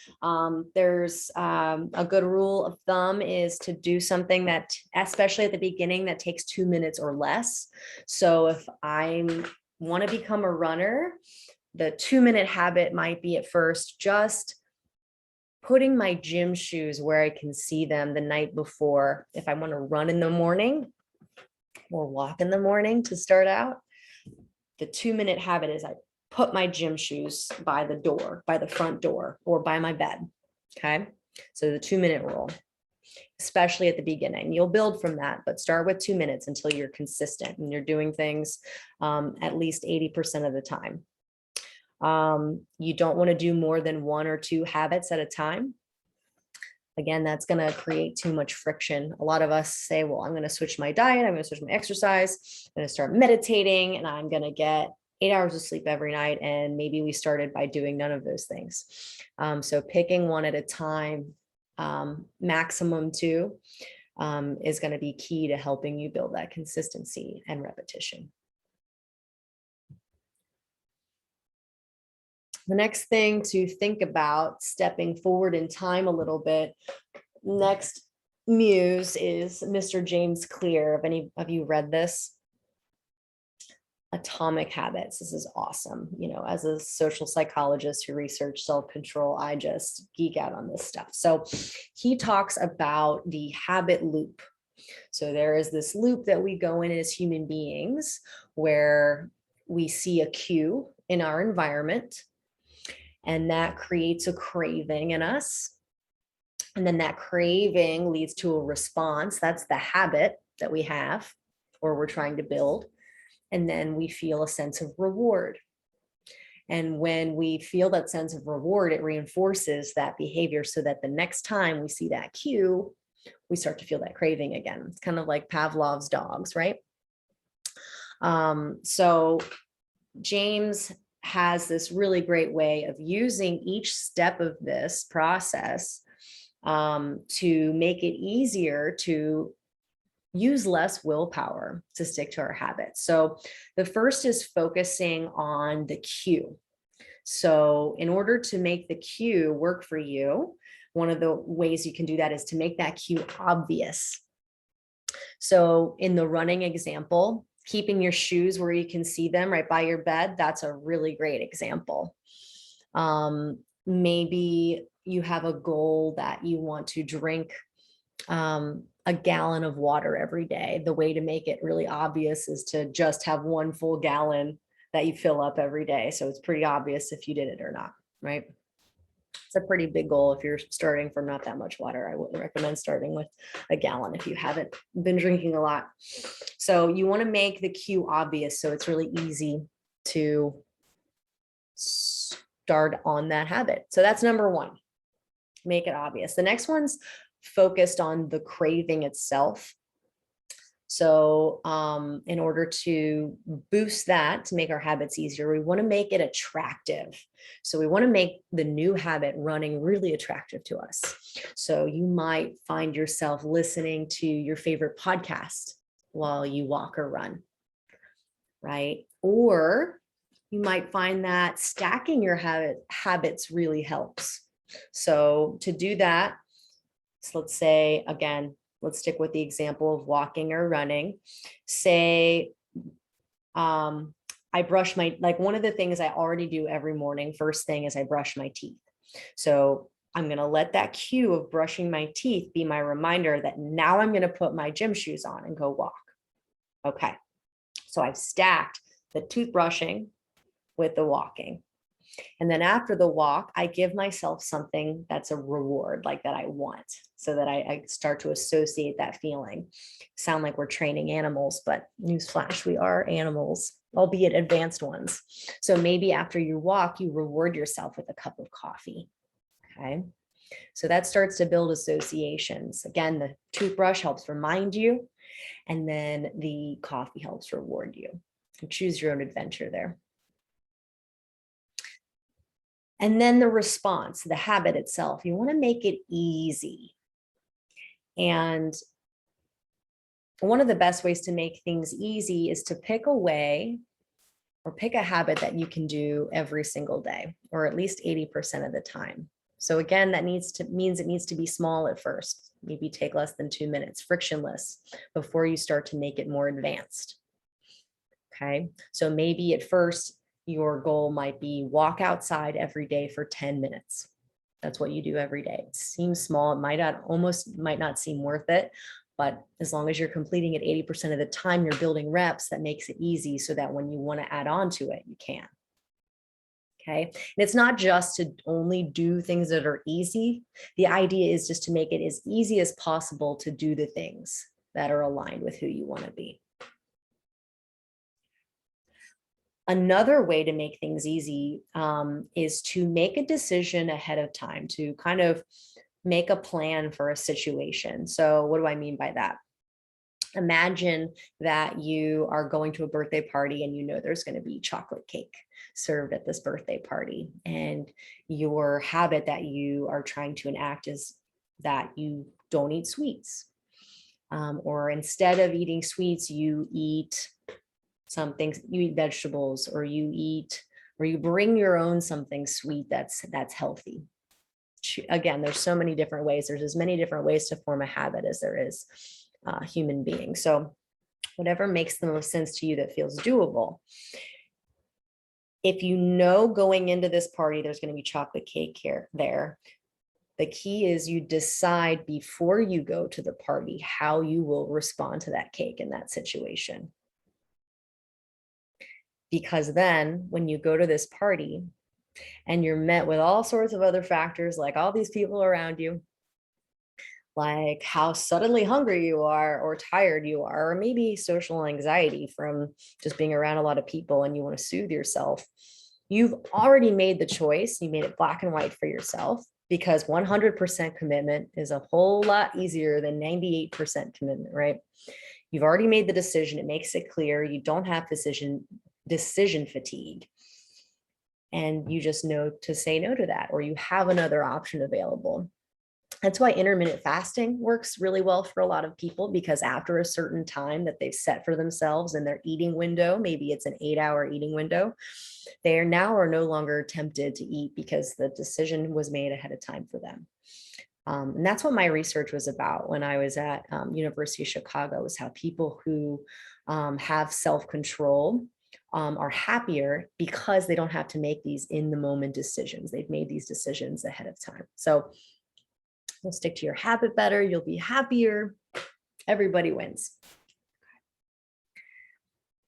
There's a good rule of thumb is to do something that, especially at the beginning, that takes 2 minutes or less. So if I want to become a runner, the 2-minute habit might be at first just putting my gym shoes where I can see them the night before. If I want to run in the morning or walk in the morning to start out, the 2-minute habit is I put my gym shoes by the door, by the front door, or by my bed. Okay. So the 2-minute rule, especially at the beginning, you'll build from that, but start with 2 minutes until you're consistent and you're doing things at least 80% of the time. You don't want to do more than 1 or 2 habits at a time. Again, that's going to create too much friction. A lot of us say, well, I'm going to switch my diet. I'm going to switch my exercise. I'm going to start meditating and I'm going to get 8 hours of sleep every night. And maybe we started by doing none of those things. So picking one at a time, maximum 2, is going to be key to helping you build that consistency and repetition. The next thing to think about, stepping forward in time a little bit, next muse is Mr. James Clear. Have any of you read this? Atomic Habits. This is awesome. You know, as a social psychologist who researched self-control, I just geek out on this stuff. So he talks about the habit loop. So there is this loop that we go in as human beings where we see a cue in our environment, and that creates a craving in us. And then that craving leads to a response. That's the habit that we have or we're trying to build. And then we feel a sense of reward. And when we feel that sense of reward, it reinforces that behavior so that the next time we see that cue, we start to feel that craving again. It's kind of like Pavlov's dogs, right? So James has this really great way of using each step of this process to make it easier to use less willpower to stick to our habits. So the first is focusing on the cue. So in order to make the cue work for you, one of the ways you can do that is to make that cue obvious. So in the running example, keeping your shoes where you can see them right by your bed, that's a really great example. Maybe you have a goal that you want to drink a gallon of water every day. The way to make it really obvious is to just have one full gallon that you fill up every day. So it's pretty obvious if you did it or not, right? It's a pretty big goal if you're starting from not that much water. I wouldn't recommend starting with a gallon if you haven't been drinking a lot. So you want to make the cue obvious so it's really easy to start on that habit. So that's number one, make it obvious. The next one's focused on the craving itself. So in order to boost that, to make our habits easier, we want to make it attractive. So we want to make the new habit running really attractive to us. So you might find yourself listening to your favorite podcast while you walk or run, right? Or you might find that stacking your habits really helps. So to do that, so let's say, again, let's stick with the example of walking or running. Say, I brush my, like one of the things I already do every morning, first thing is I brush my teeth. So I'm going to let that cue of brushing my teeth be my reminder that now I'm going to put my gym shoes on and go walk. Okay. So I've stacked the toothbrushing with the walking. And then after the walk, I give myself something that's a reward, like that I want, so that I start to associate that feeling. Sound like we're training animals, but newsflash, we are animals, albeit advanced ones. So maybe after you walk, you reward yourself with a cup of coffee. Okay. So that starts to build associations. Again, the toothbrush helps remind you, and then the coffee helps reward you. Choose your own adventure there. And then the response, the habit itself, you want to make it easy. And one of the best ways to make things easy is to pick a way or pick a habit that you can do every single day, or at least 80% of the time. So again, that means it needs to be small at first, maybe take less than 2 minutes, frictionless, before you start to make it more advanced. Okay, so maybe at first, your goal might be walk outside every day for 10 minutes. That's what you do every day. It seems small. It might not seem worth it, but as long as you're completing it 80% of the time, you're building reps, that makes it easy so that when you want to add on to it, you can. Okay. And it's not just to only do things that are easy. The idea is just to make it as easy as possible to do the things that are aligned with who you want to be. Another way to make things easy is to make a decision ahead of time, to kind of make a plan for a situation. So what do I mean by that? Imagine that you are going to a birthday party and you know there's going to be chocolate cake served at this birthday party. And your habit that you are trying to enact is that you don't eat sweets. Or instead of eating sweets, you eat some things, you eat vegetables, or you bring your own something sweet that's healthy. Again, there's so many different ways. There's as many different ways to form a habit as there is human being. So whatever makes the most sense to you that feels doable. If you know going into this party, there's going to be chocolate cake there. The key is you decide before you go to the party how you will respond to that cake in that situation. Because then when you go to this party and you're met with all sorts of other factors, like all these people around you, like how suddenly hungry you are or tired you are, or maybe social anxiety from just being around a lot of people and you want to soothe yourself, You've already made the choice. You made it black and white for yourself, because 100% commitment is a whole lot easier than 98% commitment, right? You've already made the decision. It makes it clear. You don't have decision fatigue. And you just know to say no to that, or you have another option available. That's why intermittent fasting works really well for a lot of people, because after a certain time that they've set for themselves in their eating window, maybe it's an 8-hour eating window, they are no longer tempted to eat because the decision was made ahead of time for them. And that's what my research was about when I was at University of Chicago, was how people who have self-control are happier because they don't have to make these in the moment decisions. They've made these decisions ahead of time. So you'll stick to your habit better. You'll be happier. Everybody wins.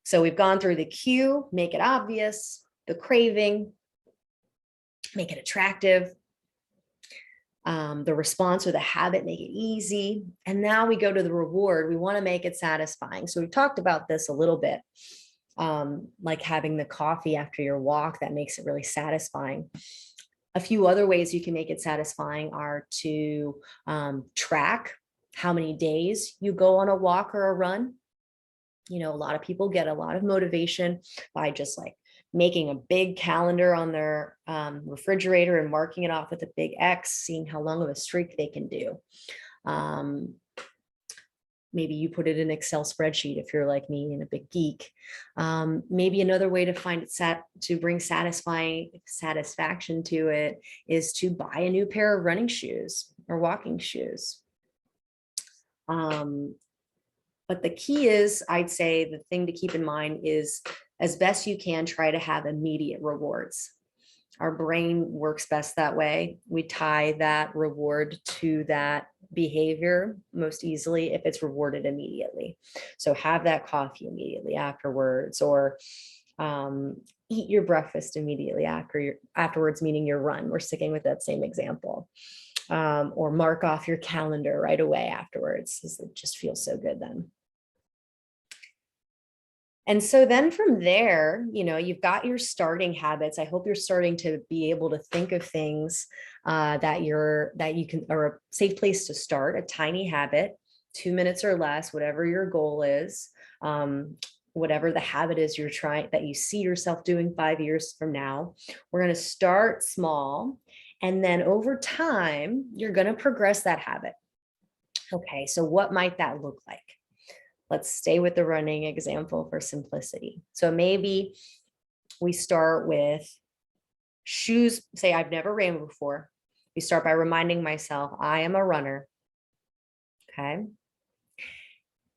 So we've gone through the cue, make it obvious, the craving, make it attractive, the response or the habit, make it easy. And now we go to the reward. We want to make it satisfying. So we've talked about this a little bit, like having the coffee after your walk, that makes it really satisfying. A few other ways you can make it satisfying are to track how many days you go on a walk or a run. A lot of people get a lot of motivation by just like making a big calendar on their refrigerator and marking it off with a big X, seeing how long of a streak they can do. Maybe you put it in an Excel spreadsheet if you're like me and a big geek. Maybe another way to find it to bring satisfaction to it is to buy a new pair of running shoes or walking shoes. But the key is, I'd say the thing to keep in mind is, as best you can, try to have immediate rewards. Our brain works best that way. We tie that reward to that behavior most easily if it's rewarded immediately. So have that coffee immediately afterwards, or eat your breakfast immediately afterwards, meaning your run. We're sticking with that same example. Or mark off your calendar right away afterwards, because it just feels so good then. And so then from there, you've got your starting habits. I hope you're starting to be able to think of things that you can, or a safe place to start, a tiny habit, 2 minutes or less, whatever your goal is, whatever the habit is you're trying, that you see yourself doing 5 years from now. We're going to start small, and then over time, you're going to progress that habit. Okay, so what might that look like? Let's stay with the running example for simplicity. So maybe we start with shoes. Say I've never ran before. We start by reminding myself, I am a runner. Okay.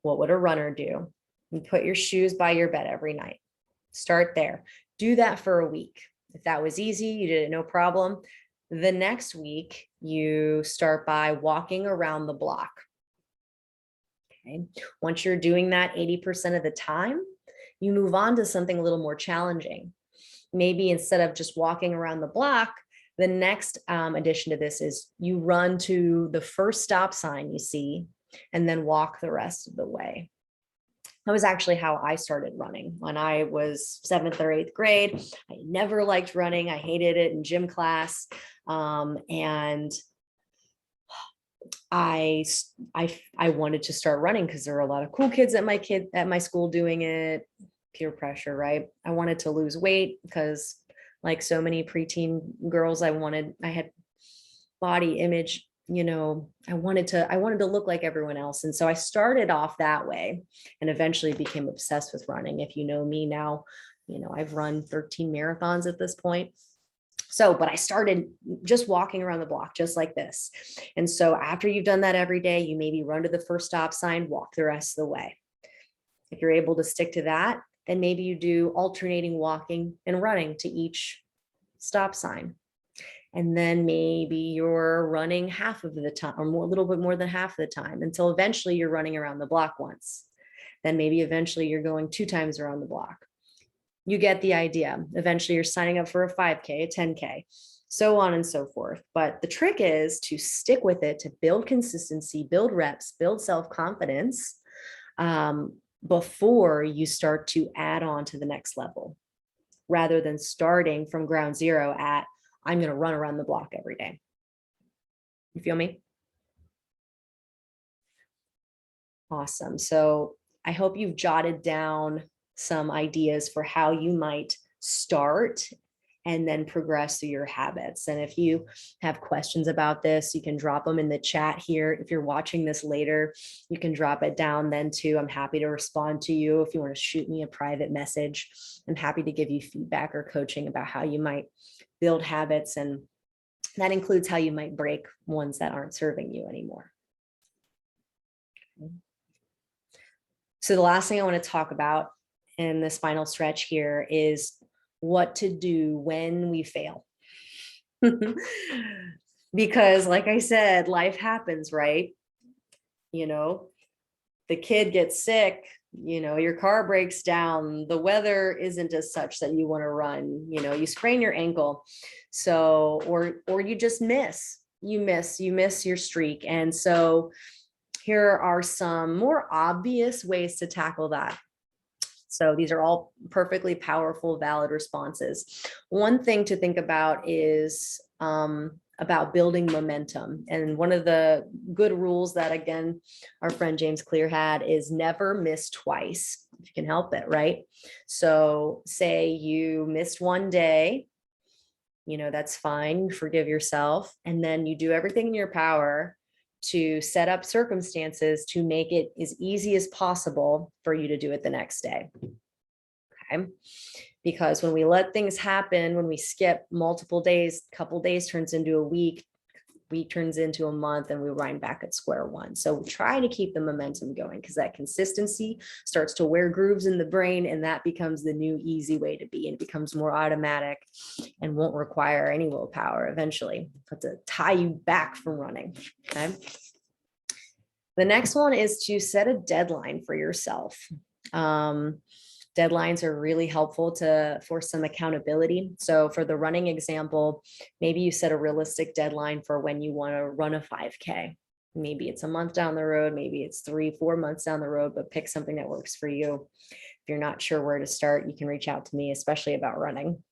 What would a runner do? You put your shoes by your bed every night. Start there. Do that for a week. If that was easy, you did it, no problem. The next week, you start by walking around the block. Okay. Once you're doing that 80% of the time, you move on to something a little more challenging. Maybe instead of just walking around the block, the next addition to this is you run to the first stop sign you see and then walk the rest of the way. That was actually how I started running when I was 7th or 8th grade. I never liked running. I hated it in gym class. And I wanted to start running because there were a lot of cool kids at my school doing it. Peer pressure, right? I wanted to lose weight because, like so many preteen girls, I had body image. I wanted to look like everyone else, and so I started off that way, and eventually became obsessed with running. If you know me now, I've run 13 marathons at this point. But I started just walking around the block, just like this. And so after you've done that every day, you maybe run to the first stop sign, walk the rest of the way. If you're able to stick to that, then maybe you do alternating walking and running to each stop sign. And then maybe you're running half of the time, or a little bit more than half of the time, until eventually you're running around the block once. Then maybe eventually you're going 2 times around the block. You get the idea. Eventually you're signing up for a 5K, a 10K, so on and so forth. But the trick is to stick with it, to build consistency, build reps, build self-confidence before you start to add on to the next level. rather than starting from ground zero at, I'm going to run around the block every day. You feel me? Awesome. So I hope you've jotted down some ideas for how you might start and then progress through your habits. And if you have questions about this, you can drop them in the chat here. If you're watching this later, you can drop it down then too. I'm happy to respond to you. If you want to shoot me a private message, I'm happy to give you feedback or coaching about how you might build habits. And that includes how you might break ones that aren't serving you anymore. So the last thing I want to talk about in this final stretch here is what to do when we fail. Because like I said, life happens, right? You know, the kid gets sick, you know, your car breaks down, the weather isn't as such that you want to run, you know, you sprain your ankle. So, or you just miss your streak. And so here are some more obvious ways to tackle that. So these are all perfectly powerful, valid responses. One thing to think about is about building momentum. And one of the good rules that, again, our friend James Clear had is never miss twice, if you can help it, right? So say you missed one day, you know, that's fine. Forgive yourself. And then you do everything in your power to set up circumstances to make it as easy as possible for you to do it the next day. Okay. Because when we let things happen, when we skip multiple days, couple days turns into a week turns into a month, and we wind back at square one. So we try to keep the momentum going because that consistency starts to wear grooves in the brain, and that becomes the new easy way to be, and it becomes more automatic and won't require any willpower eventually, but to tie you back from running. Okay. The next one is to set a deadline for yourself. Deadlines are really helpful for some accountability. So for the running example, maybe you set a realistic deadline for when you want to run a 5K. Maybe it's a month down the road, maybe it's 3-4 months down the road, but pick something that works for you. If you're not sure where to start, you can reach out to me, especially about running.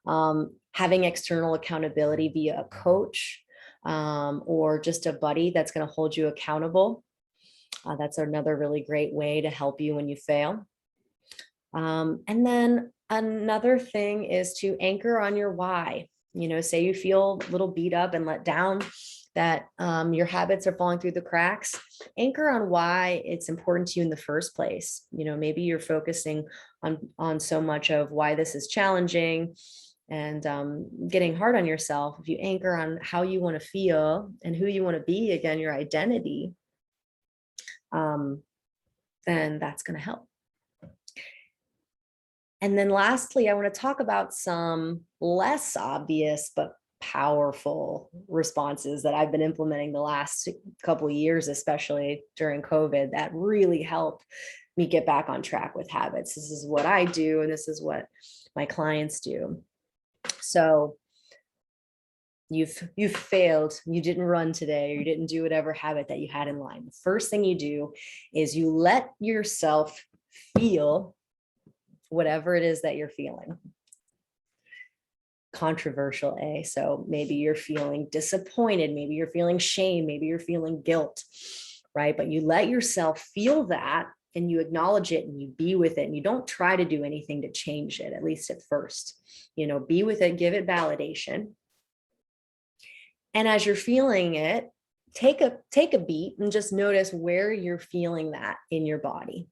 Having external accountability via a coach or just a buddy that's going to hold you accountable. That's another really great way to help you when you fail. And then another thing is to anchor on your why. You know, say you feel a little beat up and let down, that your habits are falling through the cracks. Anchor on why it's important to you in the first place. You know, maybe you're focusing on so much of why this is challenging and getting hard on yourself. If you anchor on how you want to feel and who you want to be, again, your identity, then that's going to help. And then lastly, I want to talk about some less obvious but powerful responses that I've been implementing the last couple of years, especially during COVID, that really help me get back on track with habits. This is what I do, and this is what my clients do. So you've failed, you didn't run today, or you didn't do whatever habit that you had in mind. The first thing you do is you let yourself feel whatever it is that you're feeling. Controversial, eh? So maybe you're feeling disappointed, maybe you're feeling shame, maybe you're feeling guilt, right? But you let yourself feel that, and you acknowledge it, and you be with it, and you don't try to do anything to change it, at least at first. You know, be with it, give it validation. And as you're feeling it, take a beat and just notice where you're feeling that in your body.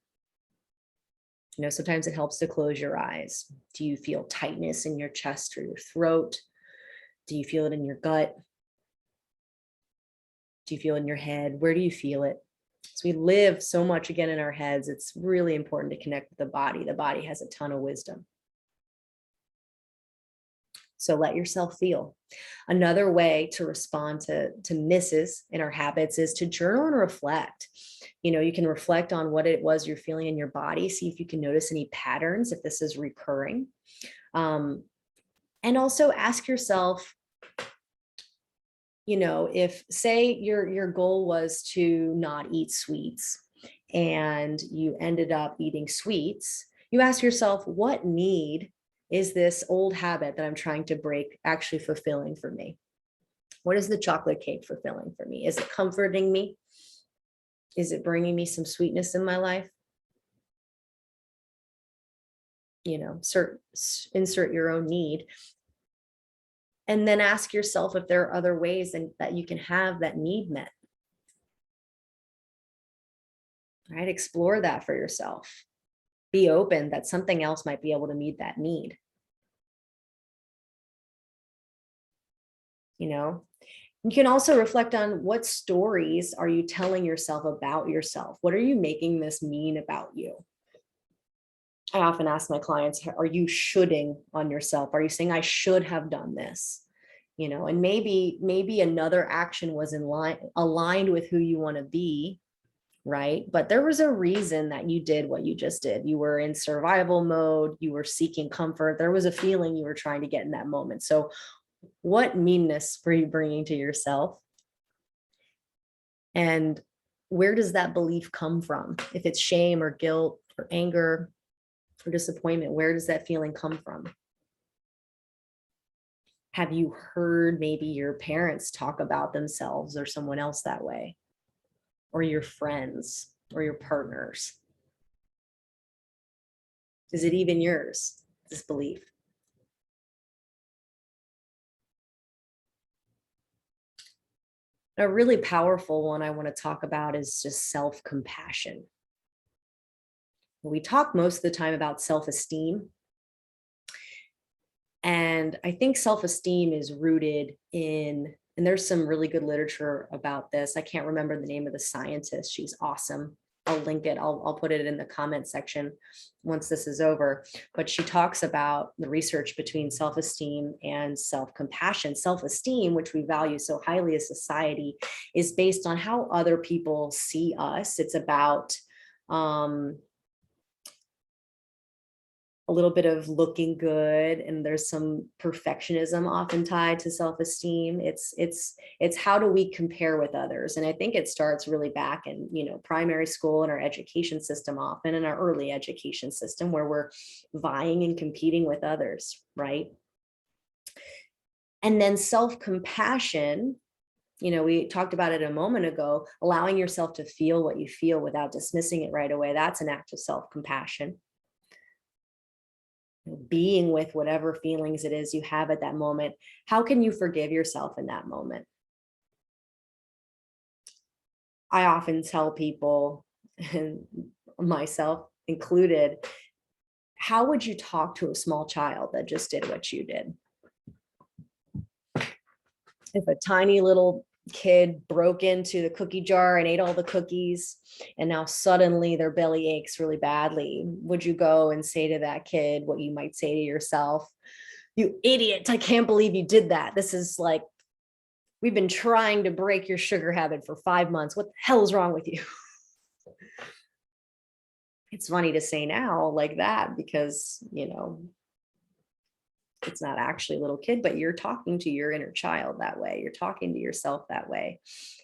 You know, sometimes it helps to close your eyes. Do you feel tightness in your chest or your throat? Do you feel it in your gut? Do you feel it in your head? Where do you feel it? So we live so much again in our heads. It's really important to connect with the body. The body has a ton of wisdom. So let yourself feel. Another way to respond to misses in our habits is to journal and reflect. You know, you can reflect on what it was you're feeling in your body, see if you can notice any patterns, if this is recurring. And also ask yourself, you know, if say your goal was to not eat sweets and you ended up eating sweets, you ask yourself, what need Is this old habit that I'm trying to break actually fulfilling for me? What is the chocolate cake fulfilling for me? Is it comforting me? Is it bringing me some sweetness in my life? Insert your own need. And then ask yourself if there are other ways that you can have that need met. Right? Explore that for yourself. Be open that something else might be able to meet that need. You can also reflect on what stories are you telling yourself about yourself? What are you making this mean about you? I often ask my clients, are you shoulding on yourself? Are you saying I should have done this? And maybe another action was aligned with who you want to be, right? But there was a reason that you did what you just did. You were in survival mode, you were seeking comfort. There was a feeling you were trying to get in that moment. So what meanness were you bringing to yourself? And where does that belief come from? If it's shame or guilt or anger or disappointment, where does that feeling come from? Have you heard maybe your parents talk about themselves or someone else that way? Or your friends or your partners? Is it even yours, this belief? A really powerful one I want to talk about is just self-compassion. We talk most of the time about self-esteem. And I think self-esteem is rooted in, and there's some really good literature about this. I can't remember the name of the scientist. She's awesome. I'll link it. I'll put it in the comment section once this is over. But she talks about the research between self-esteem and self-compassion. Self-esteem, which we value so highly as society, is based on how other people see us. It's about a little bit of looking good, and there's some perfectionism often tied to self-esteem. It's how do we compare with others? And I think it starts really back in, primary school and our education system, often in our early education system, where we're vying and competing with others, right? And then self-compassion, we talked about it a moment ago, allowing yourself to feel what you feel without dismissing it right away. That's an act of self-compassion. Being with whatever feelings it is you have at that moment. How can you forgive yourself in that moment? I often tell people, and myself included, how would you talk to a small child that just did what you did? If a tiny little kid broke into the cookie jar and ate all the cookies, and now suddenly their belly aches really badly, would you go and say to that kid what you might say to yourself? You idiot, I can't believe you did that. This is like, we've been trying to break your sugar habit for 5 months. What the hell is wrong with you? It's funny to say now like that because, it's not actually a little kid, but you're talking to your inner child that way. You're talking to yourself that way.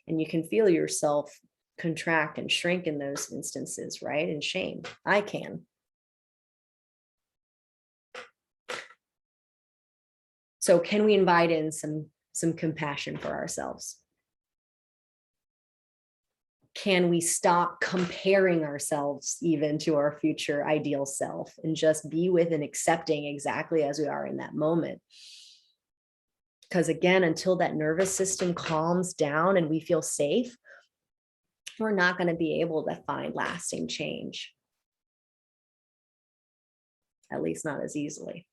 And you can feel yourself contract and shrink in those instances, right? And shame. I can. So can we invite in some compassion for ourselves? Can we stop comparing ourselves even to our future ideal self and just be with and accepting exactly as we are in that moment? Because again, until that nervous system calms down and we feel safe, we're not going to be able to find lasting change. At least not as easily.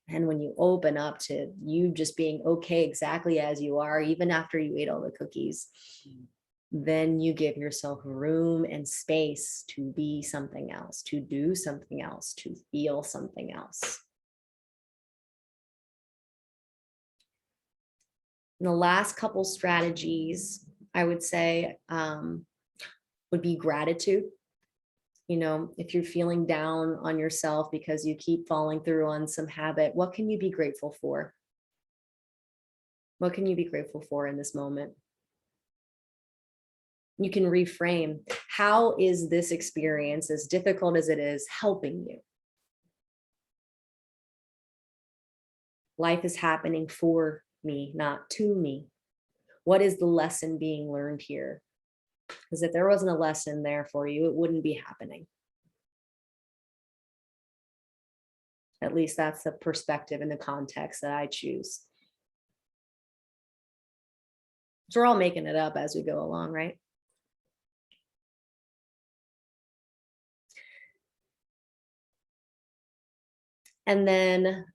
And when you open up to you just being okay exactly as you are, even after you ate all the cookies, then you give yourself room and space to be something else, to do something else, to feel something else. And the last couple strategies, I would say, would be gratitude. If you're feeling down on yourself because you keep falling through on some habit, what can you be grateful for? What can you be grateful for in this moment? You can reframe. How is this experience, as difficult as it is, helping you? Life is happening for me, not to me. What is the lesson being learned here? Because if there wasn't a lesson there for you, it wouldn't be happening. At least that's the perspective and the context that I choose. So we're all making it up as we go along, right? And then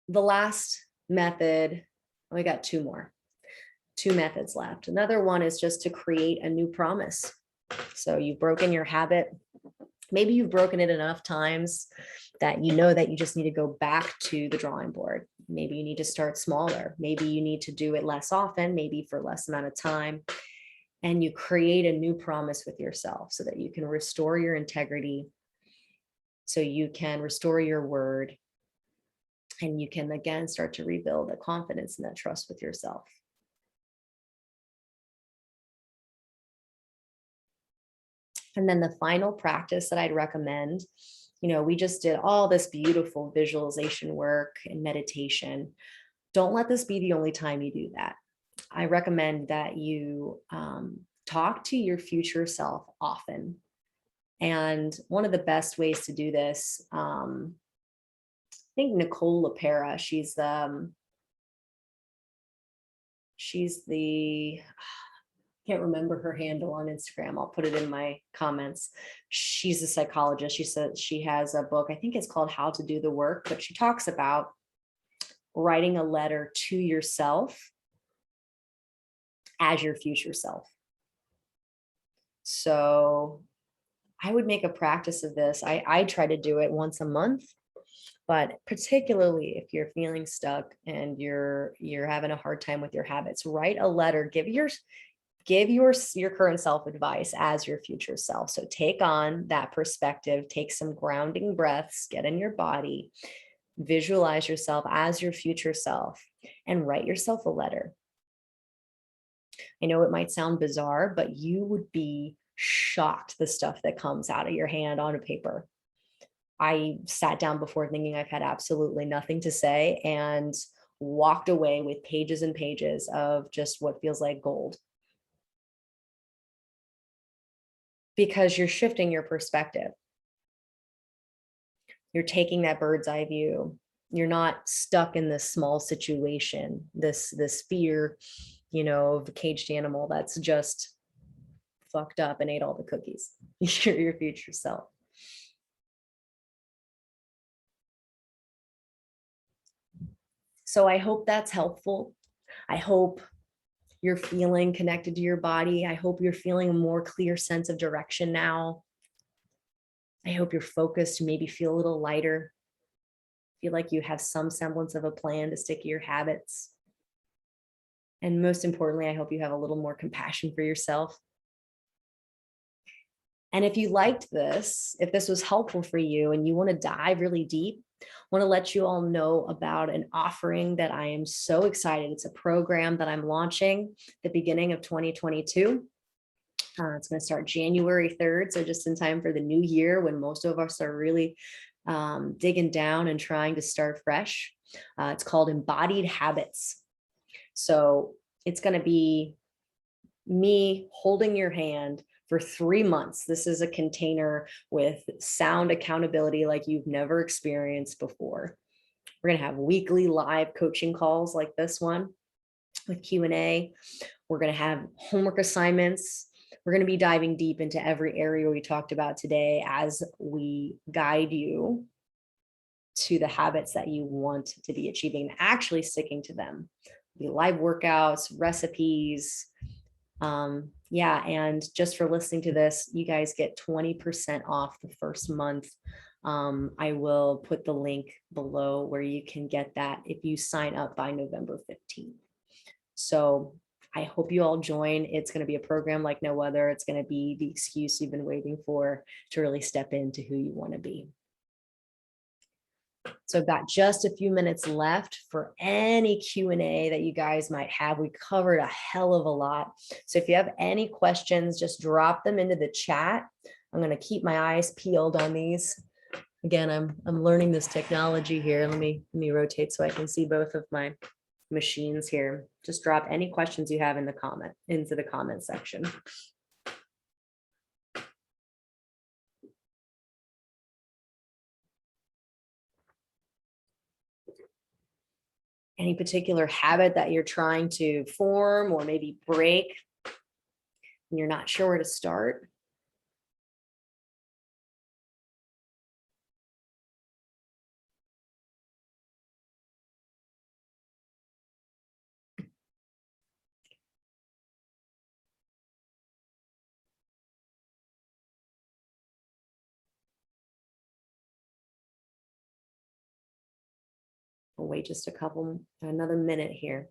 the last method, we got two methods left. Another one is just to create a new promise. So you've broken your habit. Maybe you've broken it enough times that you know that you just need to go back to the drawing board. Maybe you need to start smaller. Maybe you need to do it less often, maybe for less amount of time. And you create a new promise with yourself so that you can restore your integrity, so you can restore your word, and you can again start to rebuild the confidence and that trust with yourself. And then the final practice that I'd recommend, we just did all this beautiful visualization work and meditation. Don't let this be the only time you do that. I recommend that you talk to your future self often. And one of the best ways to do this, I think Nicole LaPera, she's the can't remember her handle on Instagram. I'll put it in my comments. She's a psychologist. She said she has a book, I think it's called How to Do the Work, but she talks about writing a letter to yourself as your future self. So I would make a practice of this. I try to do it once a month, but particularly if you're feeling stuck and you're having a hard time with your habits, write a letter, give your current self advice as your future self. So take on that perspective, take some grounding breaths, get in your body, visualize yourself as your future self, and write yourself a letter. I know it might sound bizarre, but you would be shocked the stuff that comes out of your hand on a paper. I sat down before thinking I've had absolutely nothing to say and walked away with pages and pages of just what feels like gold. Because you're shifting your perspective. You're taking that bird's eye view. You're not stuck in this small situation, this fear, of a caged animal that's just fucked up and ate all the cookies. You're your future self. So I hope that's helpful. I hope you're feeling connected to your body. I hope you're feeling a more clear sense of direction now. I hope you're focused to maybe feel a little lighter. Feel like you have some semblance of a plan to stick to your habits. And most importantly, I hope you have a little more compassion for yourself. And if you liked this, if this was helpful for you and you want to dive really deep, I want to let you all know about an offering that I am so excited. It's a program that I'm launching at the beginning of 2022. It's going to start January 3rd. So just in time for the new year when most of us are really digging down and trying to start fresh. It's called Embodied Habits. So it's going to be me holding your hand for 3 months. This is a container with sound accountability like you've never experienced before. We're going to have weekly live coaching calls like this one with Q&A. We're going to have homework assignments. We're going to be diving deep into every area we talked about today as we guide you to the habits that you want to be achieving and actually sticking to them. The live workouts, recipes. And just for listening to this, you guys get 20% off the first month. I will put the link below where you can get that if you sign up by November 15th. So I hope you all join. It's going to be a program like no other. It's going to be the excuse you've been waiting for to really step into who you want to be. So I've got just a few minutes left for any Q&A that you guys might have. We covered a hell of a lot. So if you have any questions, just drop them into the chat. I'm going to keep my eyes peeled on these. Again, I'm learning this technology here. Let me rotate so I can see both of my machines here. Just drop any questions you have into the comment section. Any particular habit that you're trying to form or maybe break and you're not sure where to start? We'll wait just another minute here.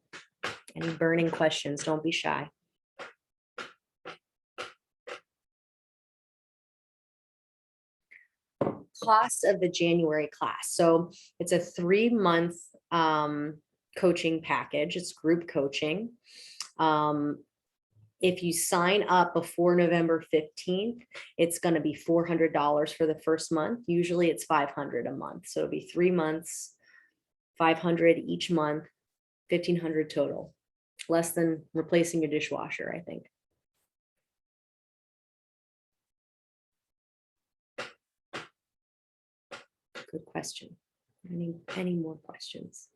Any burning questions, don't be shy. Cost of the January class. So it's a 3-month coaching package. It's group coaching. If you sign up before November 15th, it's going to be $400 for the first month. Usually it's $500 a month. So it'll be 3 months, $500 each month, $1,500 total. Less than replacing a dishwasher, I think. Good question. Any more questions?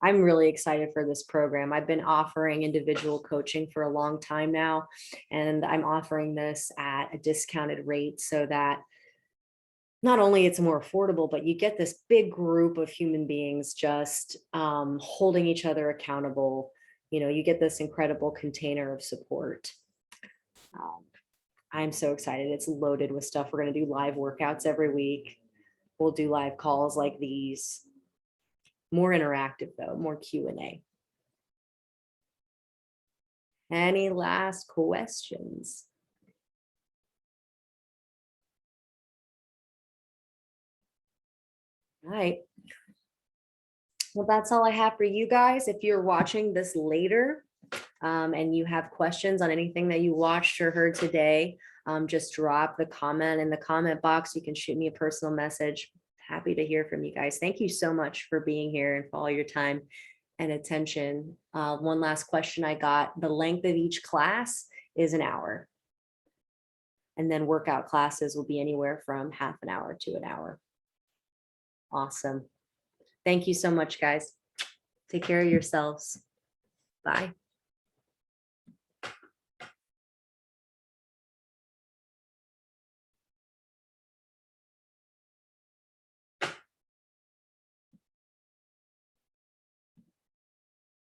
I'm really excited for this program. I've been offering individual coaching for a long time now, and I'm offering this at a discounted rate so that not only it's more affordable, but you get this big group of human beings just holding each other accountable. You know, you get this incredible container of support. I'm so excited. It's loaded with stuff. We're going to do live workouts every week. We'll do live calls like these. More interactive though, more Q&A. Any last questions? All right. Well, that's all I have for you guys. If you're watching this later and you have questions on anything that you watched or heard today, just drop the comment in the comment box. You can shoot me a personal message. Happy to hear from you guys. Thank you so much for being here and for all your time and attention. One last question I got. The length of each class is an hour. And then workout classes will be anywhere from half an hour to an hour. Awesome. Thank you so much, guys. Take care of yourselves. Bye.